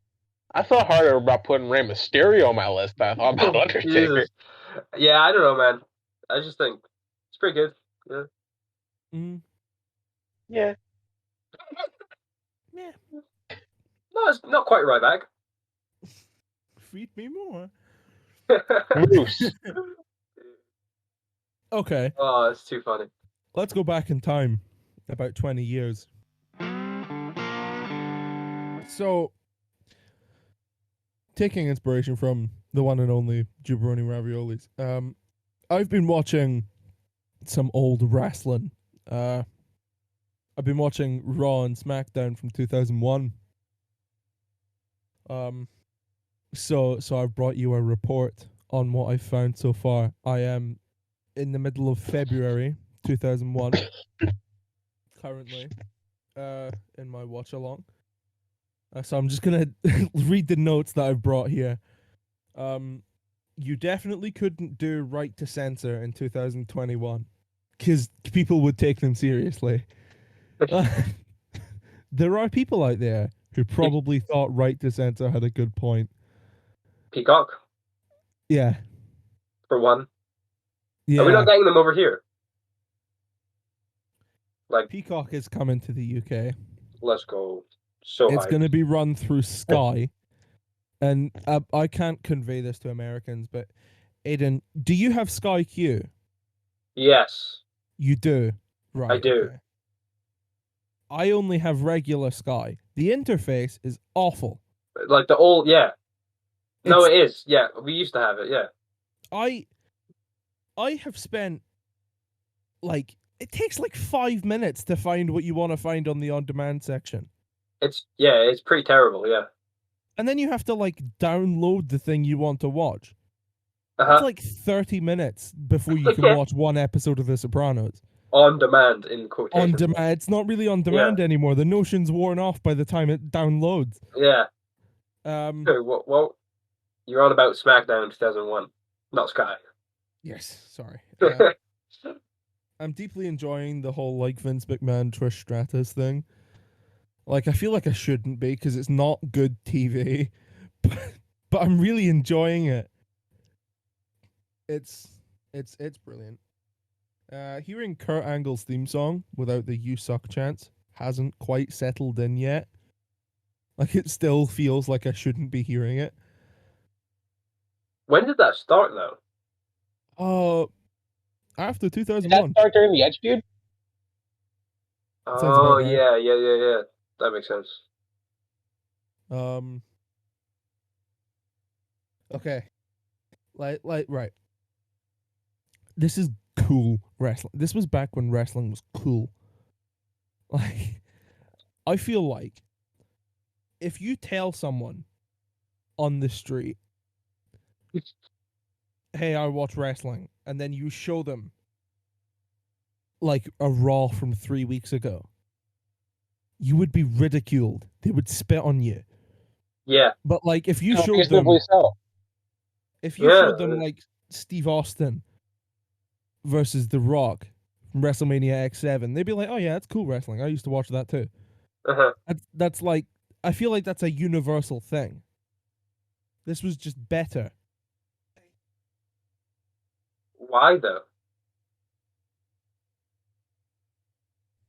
I thought harder about putting Rey Mysterio on my list than I thought about Undertaker. Jesus. Yeah, I don't know, man. I just think it's pretty good. Yeah. Mm. Yeah. Yeah. No, it's not quite right back. Feed me more. Moose. Okay, Oh, it's too funny. let's go back in time about 20 years. So, taking inspiration from the one and only Jabroni Raviolis, I've been watching some old wrestling. I've been watching Raw and SmackDown from 2001. So I've brought you a report on what I've found so far. I am in the middle of February 2001 currently in my watch along. So I'm just gonna read the notes that I've brought here. You definitely couldn't do right to censor in 2021 because people would take them seriously. There are people out there who probably thought right to censor had a good point. Peacock, Yeah, for one. Are we yeah. not getting them over here? Like, Peacock is coming to the UK. let's go. So It's hyped. going to be run through Sky, and I can't convey this to Americans, but Aedan, do you have Sky Q? Yes, You do, right? I do. Okay. I only have regular Sky. The interface is awful. Like the old, yeah. No, It's- it is. Yeah, we used to have it. Yeah. I have spent like it takes like 5 minutes to find what you want to find on the on-demand section. It's pretty terrible. Yeah. And then you have to like download the thing you want to watch. It's Uh-huh. like 30 minutes before you can watch one episode of The Sopranos. On demand in quotation. On demand. It's not really on demand anymore. The notion's worn off by the time it downloads. Yeah. So, What? You're on about SmackDown 2001, not Sky. yes, sorry. I'm deeply enjoying the whole like Vince McMahon Trish Stratus thing. Like I feel like I shouldn't be because it's not good TV, but I'm really enjoying it. It's brilliant. Hearing Kurt Angle's theme song without the "You Suck" chants hasn't quite settled in yet. Like it still feels like I shouldn't be hearing it. When did that start, though? After Did that 2001. start during the Edge feud? Sounds Oh, about right. yeah. That makes sense. Okay. Like right. This is cool wrestling. This was back when wrestling was cool. Like I feel like if you tell someone on the street, "Hey, I watch wrestling," and then you show them like a Raw from 3 weeks ago, you would be ridiculed. They would spit on you. Yeah. But like if you showed them Reasonably so. if you Yeah. showed them like Steve Austin versus The Rock from WrestleMania X7, they'd be like, "Oh yeah, that's cool wrestling. I used to watch that too." Uh-huh. That's like, I feel like that's a universal thing. This was just better. Why though?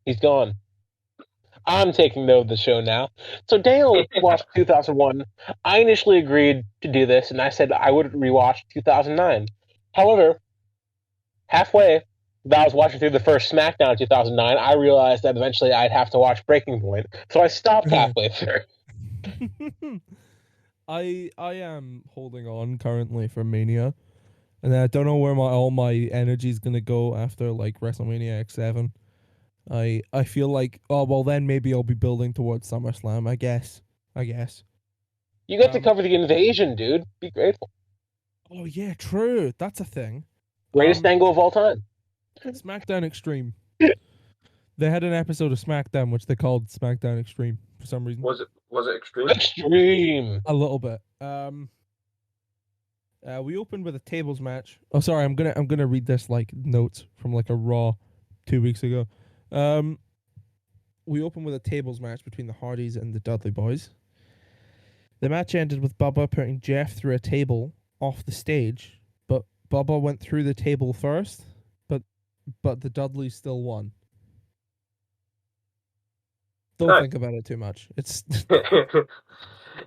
He's gone. I'm taking note of the show now. So Daniel watched 2001. I initially agreed to do this, and I said I would rewatch 2009. However, halfway, while I was watching through the first SmackDown in 2009, I realized that eventually I'd have to watch Breaking Point, so I stopped halfway through. I am holding on currently for Mania, and I don't know where all my energy is gonna go after like WrestleMania X7. I feel like, oh well, then maybe I'll be building towards SummerSlam. I guess. You get to cover the invasion, dude. Be grateful. Oh yeah, true. That's a thing. Greatest angle of all time. SmackDown Extreme. They had an episode of SmackDown which they called SmackDown Extreme for some reason. Was it extreme? Extreme. A little bit. We opened with a tables match. Oh, sorry. I'm gonna read this like notes from like a Raw 2 weeks ago. We opened with a tables match between the Hardys and the Dudley Boys. The match ended with Bubba putting Jeff through a table off the stage, but Bubba went through the table first, but the Dudleys still won. Don't think about it too much. It's it's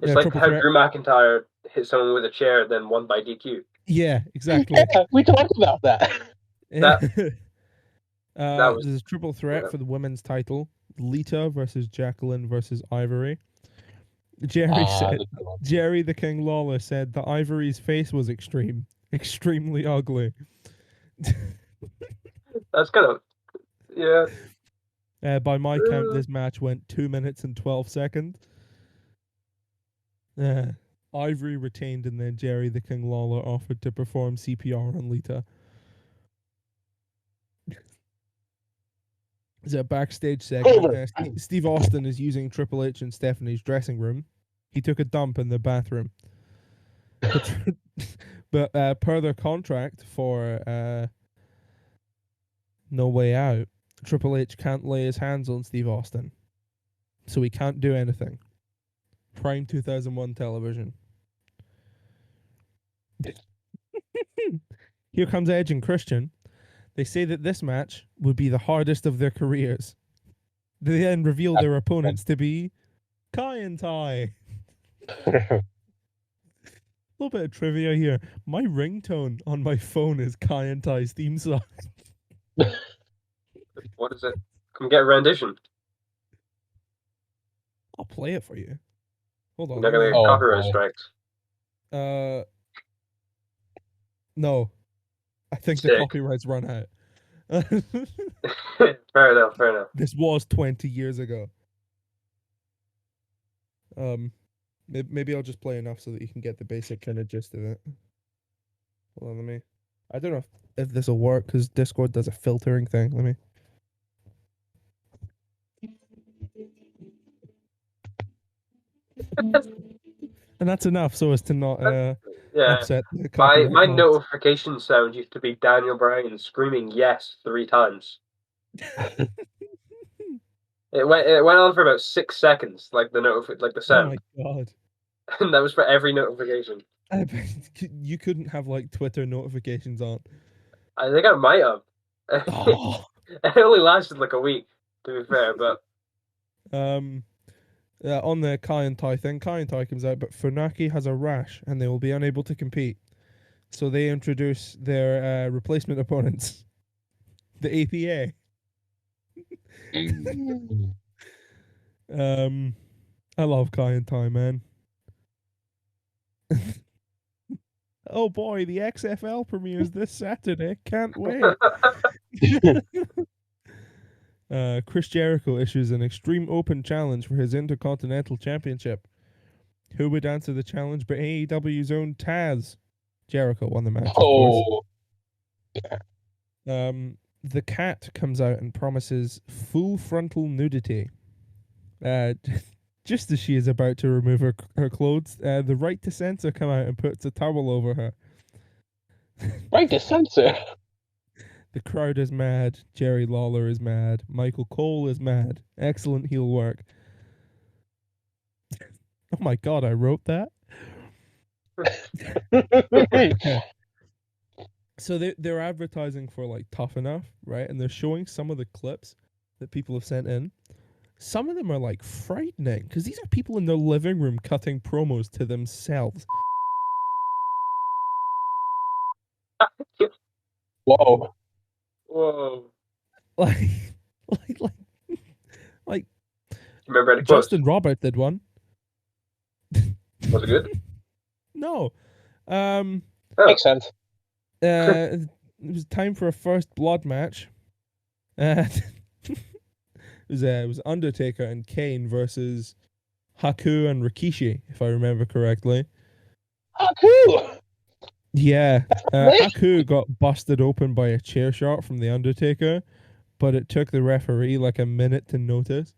like how Drew McIntyre hit someone with a chair, then won by DQ. Yeah, exactly. Yeah, we talked about that. That was there's a triple threat for the women's title: Lita versus Jacqueline versus Ivory. Jerry the King Lawler said that Ivory's face was extremely ugly. That's kind of, yeah. By my count, this match went 2 minutes and 12 seconds. Ivory retained, and then Jerry the King Lawler offered to perform CPR on Lita. It's a backstage segment. Steve Austin is using Triple H and Stephanie's dressing room. He took a dump in the bathroom. But per their contract for No Way Out, Triple H can't lay his hands on Steve Austin. So he can't do anything. Prime 2001 television. Here comes Edge and Christian. They say that this match would be the hardest of their careers. They then reveal their opponents to be Kai and Tai. A little bit of trivia here. My ringtone on my phone is Kai and Tai's theme song. What is it? Come get a rendition. I'll play it for you. Hold on. You're not gonna get copyright strikes. No. I think the copyrights run out. Fair enough. This was 20 years ago. Maybe I'll just play enough so that you can get the basic kind of gist of it. Hold on, I don't know if this will work because Discord does a filtering thing. Let me. And that's enough so as to not upset the copyright. My notification sound used to be Daniel Bryan screaming yes 3 times. It went on for about 6 seconds, like the sound. Oh my god! And that was for every notification. You couldn't have like Twitter notifications on. I think I might have. Oh. It only lasted like a week, to be fair, but on the Kai and Tai thing, Kai and Tai comes out, but Funaki has a rash and they will be unable to compete. So they introduce their replacement opponents, the APA. I love Kai and Tai, man. Oh boy, the XFL premieres this Saturday. Can't wait. Chris Jericho issues an Extreme Open challenge for his Intercontinental Championship. Who would answer the challenge but AEW's own Taz? Jericho won the match, of course. The Cat comes out and promises full frontal nudity. Just as she is about to remove her clothes, the Right to Censor come out and puts a towel over her. Right to Censor? The crowd is mad. Jerry Lawler is mad. Michael Cole is mad. Excellent heel work. Oh my god, I wrote that. So they're advertising for like Tough Enough, right? And they're showing some of the clips that people have sent in. Some of them are like frightening because these are people in their living room cutting promos to themselves. Whoa. Whoa. Like, like, like, like Remember any quotes? Justin Robert did one. Was it good? No. Oh. Makes sense. It was time for a first blood match. It was Undertaker and Kane versus Haku and Rikishi, if I remember correctly. Haku! Yeah, Me? Haku got busted open by a chair shot from the Undertaker, but it took the referee like a minute to notice.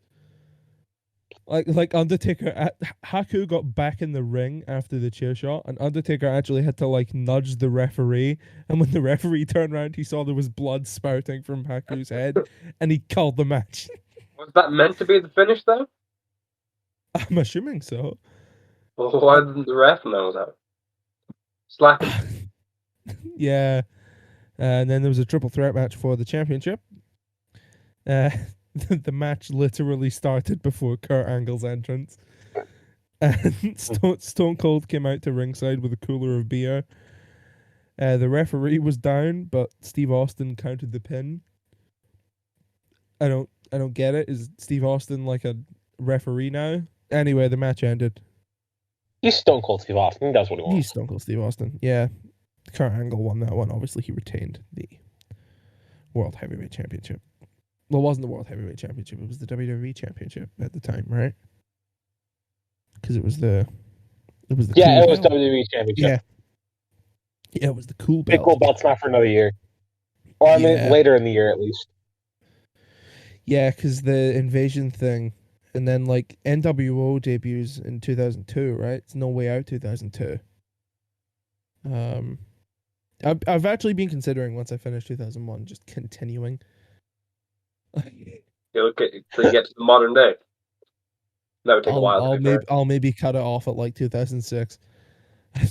Like Undertaker, Haku got back in the ring after the chair shot, and Undertaker actually had to like nudge the referee. And when the referee turned around, he saw there was blood spouting from Haku's head, and he called the match. Was that meant to be the finish, though? I'm assuming so. Well, why didn't the ref know that? Slap him. Yeah. And then there was a triple threat match for the championship. The match literally started before Kurt Angle's entrance. And Stone Cold came out to ringside with a cooler of beer. The referee was down, but Steve Austin counted the pin. I don't get it. Is Steve Austin like a referee now? Anyway, the match ended. He's Stone Cold Steve Austin. He does what he He's wants. Stone Cold Steve Austin. Yeah. Kurt Angle won that one. Obviously, he retained the World Heavyweight Championship. Well, it wasn't the World Heavyweight Championship. It was the WWE Championship at the time, right? Because it was the Yeah, cool it was belt. WWE Championship. Yeah, it was the cool Big belt. cool belt's not for another year. Or, I mean, Yeah. later in the year at least. Yeah, because the invasion thing, and then like NWO debuts in 2002, right? It's No Way Out 2002. I've actually been considering once I finish 2001 just continuing. You look at till you get to the modern day. That would take a while. I'll maybe cut it off at like 2006.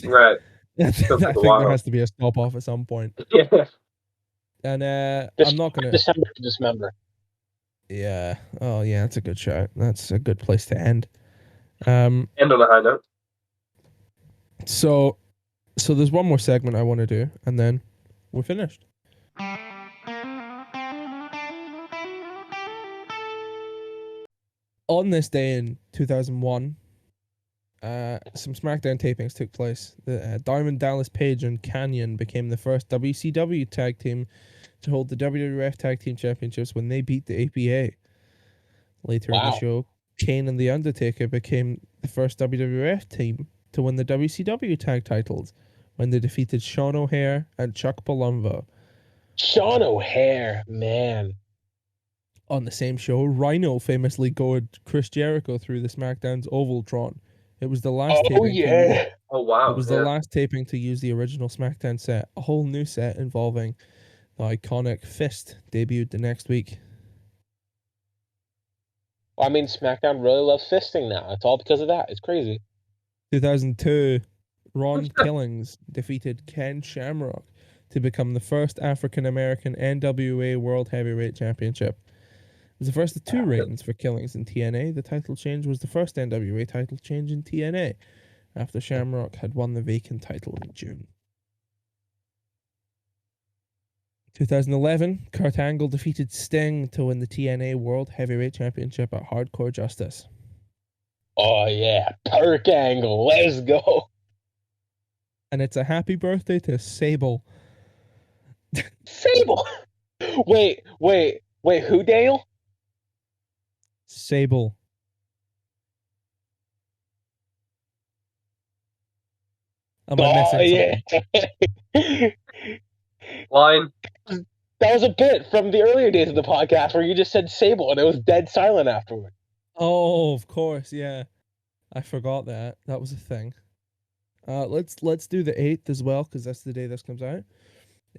Right. I Still take a think while. there has to be a stop off at some point. Yeah. And Just I'm not gonna. December to Dismember. Yeah. Oh yeah, that's a good shot. That's a good place to end. End on a high note. So there's one more segment I want to do, and then we're finished. On this day in 2001, some SmackDown tapings took place. The Diamond Dallas Page and Canyon became the first WCW tag team to hold the WWF Tag Team Championships when they beat the APA. Later in the Wow. show, Kane and The Undertaker became the first WWF team to win the WCW tag titles when they defeated Sean O'Haire and Chuck Palumbo. Sean O'Haire, man. On the same show, Rhino famously gored Chris Jericho through the SmackDown's Ovaltron. It was the last Oh, taping. yeah. Oh wow. It was the last taping to use the original SmackDown set. A whole new set involving the iconic Fist debuted the next week. Well, I mean, SmackDown really loves fisting now. It's all because of that. It's crazy. 2002, Ron Killings defeated Ken Shamrock to become the first African American NWA World Heavyweight Championship. It was the first of two reigns for Killings in TNA. The title change was the first NWA title change in TNA after Shamrock had won the vacant title in June. 2011, Kurt Angle defeated Sting to win the TNA World Heavyweight Championship at Hardcore Justice. Oh, yeah. Perk Angle. Let's go. And it's a happy birthday to Sable. Sable. Wait. Who, Dale? Sable. Am I missing something? Line. That was a bit from the earlier days of the podcast where you just said Sable and it was dead silent afterward. Oh, of course, yeah. I forgot that. That was a thing. Let's do the 8th as well, because that's the day this comes out.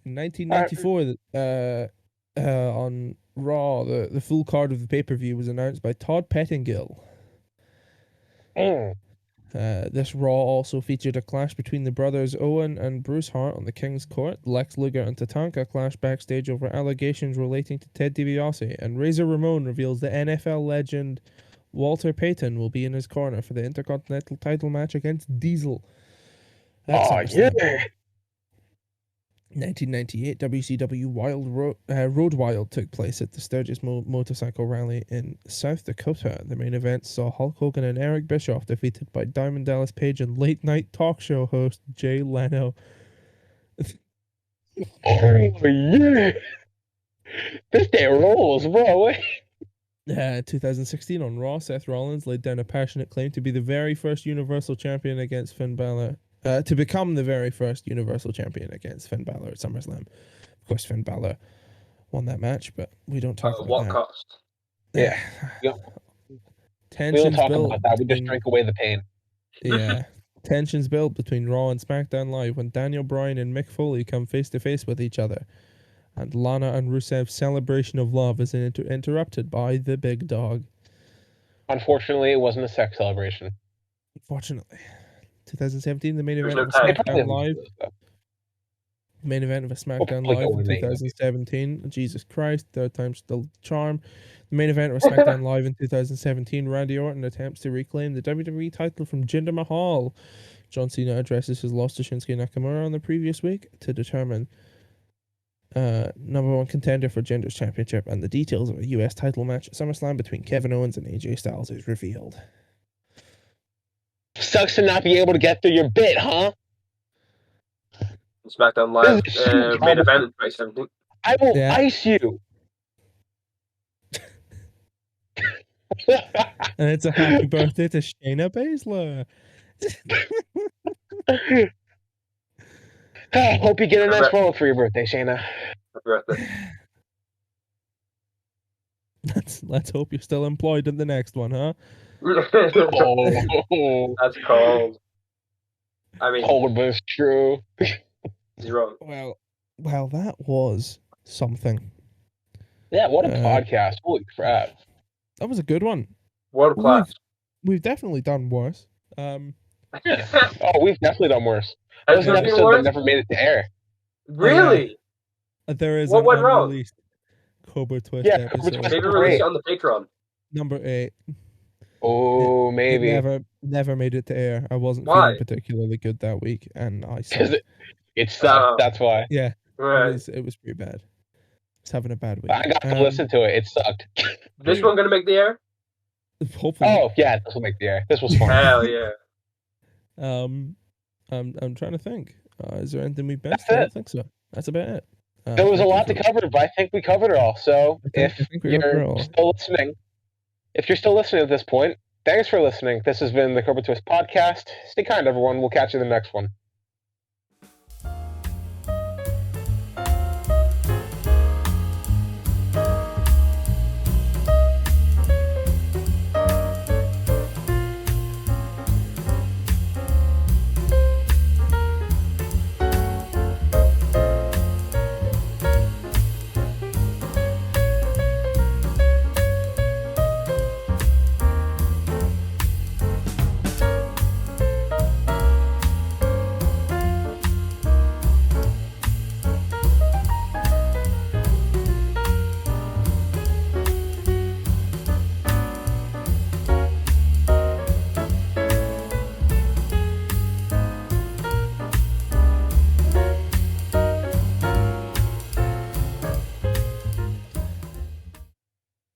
In 1994, on Raw, the full card of the pay-per-view was announced by Todd Pettingill. Mm. This Raw also featured a clash between the brothers Owen and Bruce Hart on the King's Court. Lex Luger and Tatanka clash backstage over allegations relating to Ted DiBiase, and Razor Ramon reveals the NFL legend Walter Payton will be in his corner for the Intercontinental title match against Diesel at Oh SummerSlam. yeah. 1998 WCW Road Wild took place at the Sturgis Motorcycle Rally in South Dakota. The main event saw Hulk Hogan and Eric Bischoff defeated by Diamond Dallas Page and late night talk show host Jay Leno. Oh yeah. This day rolls, bro. 2016 on Raw, Seth Rollins laid down a passionate claim to be the very first Universal Champion against Finn Balor. To become the very first Universal Champion against Finn Balor at SummerSlam. Of course, Finn Balor won that match, but we don't talk about What that. cost? Yeah. We Tensions don't talk built about that. We just between- drink away the pain. Yeah. Tensions built between Raw and SmackDown Live when Daniel Bryan and Mick Foley come face to face with each other. And Lana and Rusev's celebration of love is interrupted by the big dog. Unfortunately, it wasn't a sex celebration. Unfortunately. 2017, the main There's event no of time. SmackDown Live. Main event of a SmackDown probably Live go in in AEW. 2017. Jesus Christ, third time's the charm. The main event of a SmackDown Live in 2017. Randy Orton attempts to reclaim the WWE title from Jinder Mahal. John Cena addresses his loss to Shinsuke Nakamura on the previous week to determine number one contender for Jinder's championship, and the details of a US title match at SummerSlam between Kevin Owens and AJ Styles is revealed. Sucks to not be able to get through your bit, huh? SmackDown Live This is huge, main Albert. event in 2017. I will Yeah. ice you. And it's a happy birthday to Shayna Baszler. I hope you get a nice roll for your birthday, Shayna. Happy birthday. Let's hope you're still employed in the next one, huh? Oh, That's cold. I mean, cold but it's true. he's wrong. Well, that was something. Yeah, what a Uh, podcast. Holy crap. That was a good one. World class. We've definitely done worse. Yeah. Oh, we've definitely done worse. That Has was an there been episode worse? that never made it to air. Really? There is What an went wrong? unreleased Cobra Twist Yeah, Cobra episode. Twist. Maybe Great. release it on the Patreon. Number 8. Oh, It maybe. never made it to air. I wasn't Why? feeling particularly good that week, and I Because sucked. it sucked. Oh. That's why. Yeah, Right. it was pretty bad. I was having a bad week. I got to listen to it. It sucked. This one gonna make the air? Hopefully. Oh, yeah, this will make the air. This was fun. Hell yeah. I'm trying to think. Is there anything we've missed? That's I it. don't think so. That's about it. There was a thank you lot to for- cover, but I think we covered it all. So I think we covered it you're all. still listening, if you're still listening at this point, thanks for listening. This has been the Cobra Twist podcast. Stay kind, everyone. We'll catch you in the next one.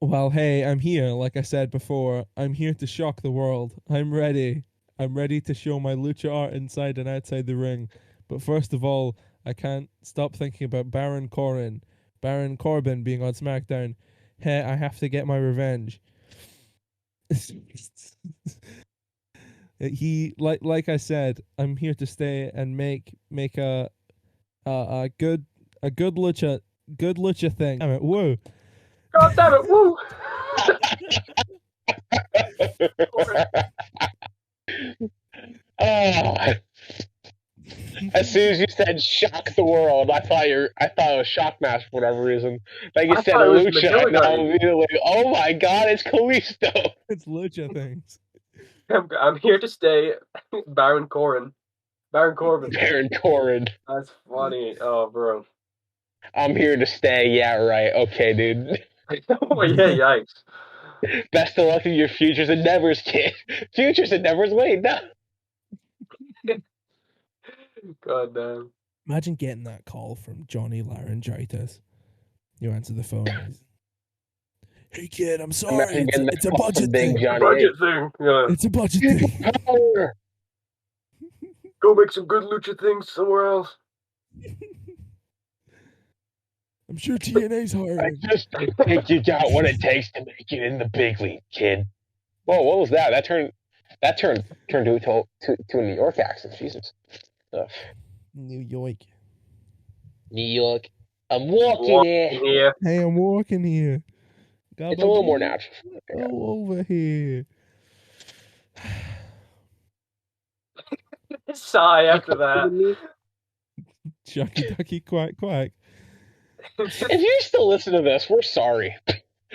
Well, hey, I'm here. Like I said before, I'm here to shock the world. I'm ready. I'm ready to show my lucha art inside and outside the ring. But first of all, I can't stop thinking about Baron Corbin being on SmackDown. Hey, I have to get my revenge. He like I said, I'm here to stay and make a good lucha thing. Damn it, whoa. God damn it, woo! Ah, As soon as you said "shock the world," I thought it was Shockmaster for whatever reason. Like you I said thought it was Lucha, and McGillicuddy. I was immediately, oh my god, it's Kalisto. It's lucha things. I'm here to stay. Baron Corbin. Baron Corbin. Baron Corbin. That's funny. Oh, bro. I'm here to stay. Yeah, right. Okay, dude. Oh, yeah, yikes. Best of luck in your futures endeavors, kid. Futures endeavors? Wait, no. God damn. Imagine getting that call from Johnny Laryngitis. You answer the phone. Hey kid, I'm sorry. Imagine getting It's a that call budget from Big thing. Johnny. Budget thing. Yeah. It's a budget thing. Power. Go make some good lucha things somewhere else. I'm sure TNA's I hiring. just think you got what it takes to make it in the big league, kid. Whoa, what was that? That turned to a New York accent. Jesus. Ugh. New York. New York. I'm walking here. Yeah. Hey, I'm walking here. It's a little more natural. Go over here. Sigh after that. Shucky ducky quack quack. If you still listen to this, we're sorry.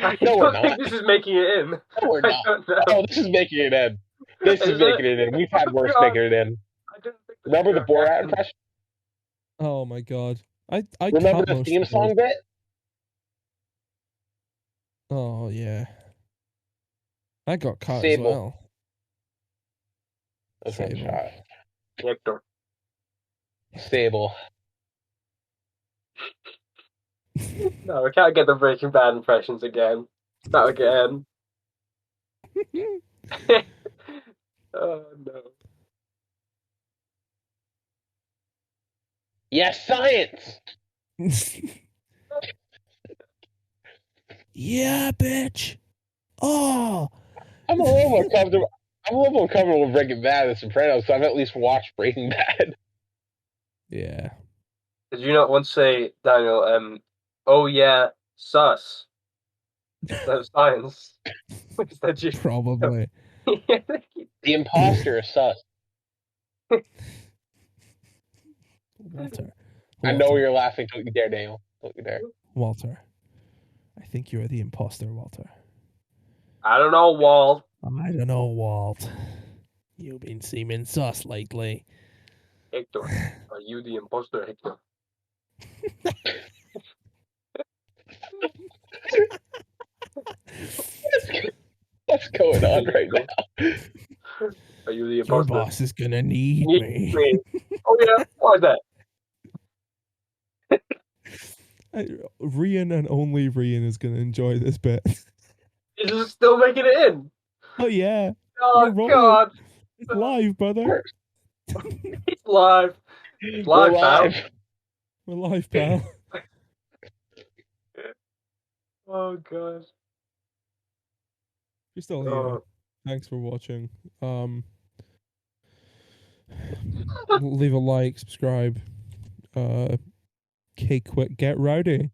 I No, we're don't think not. this is making it in. No, we're I not. don't know. Oh, this is making it in. This is Is making it? it in. We've had worse God. making it in. I didn't think this Remember the was Borat happening. impression? Oh my god. I Remember cut the most theme of song those. bit? Oh yeah. I got cut Sable. as well. That's one Sable. shot. Hector. Stable. No, we can't get the Breaking Bad impressions again. Not again. Oh no. Yes, science. Yeah, bitch. Oh. I'm a little more comfortable. I'm a little more comfortable with Breaking Bad than Sopranos, so I've at least watched Breaking Bad. Yeah. Did you not once say, Daniel, oh yeah, sus? That was science. Is that you? Probably. The imposter is sus. Walter. I know you're laughing. Don't you dare, Daniel. Don't you dare. Walter. I think you're the imposter, Walter. I don't know, Walt. I don't know, Walt. You've been seeming sus lately. Hector, are you the imposter, Hector? What's going on right now? Are you the Your imposter? boss is gonna need Need me. me. Oh yeah, why is that? Rian and only Rian is gonna enjoy this bit. Is it still making it in? Oh yeah, Oh We're rolling. god, it's live, brother. it's live. It's We're live, pal. live. We're live, pal. Oh god. You're still here. Oh. Thanks for watching. Leave a like, subscribe. Get rowdy.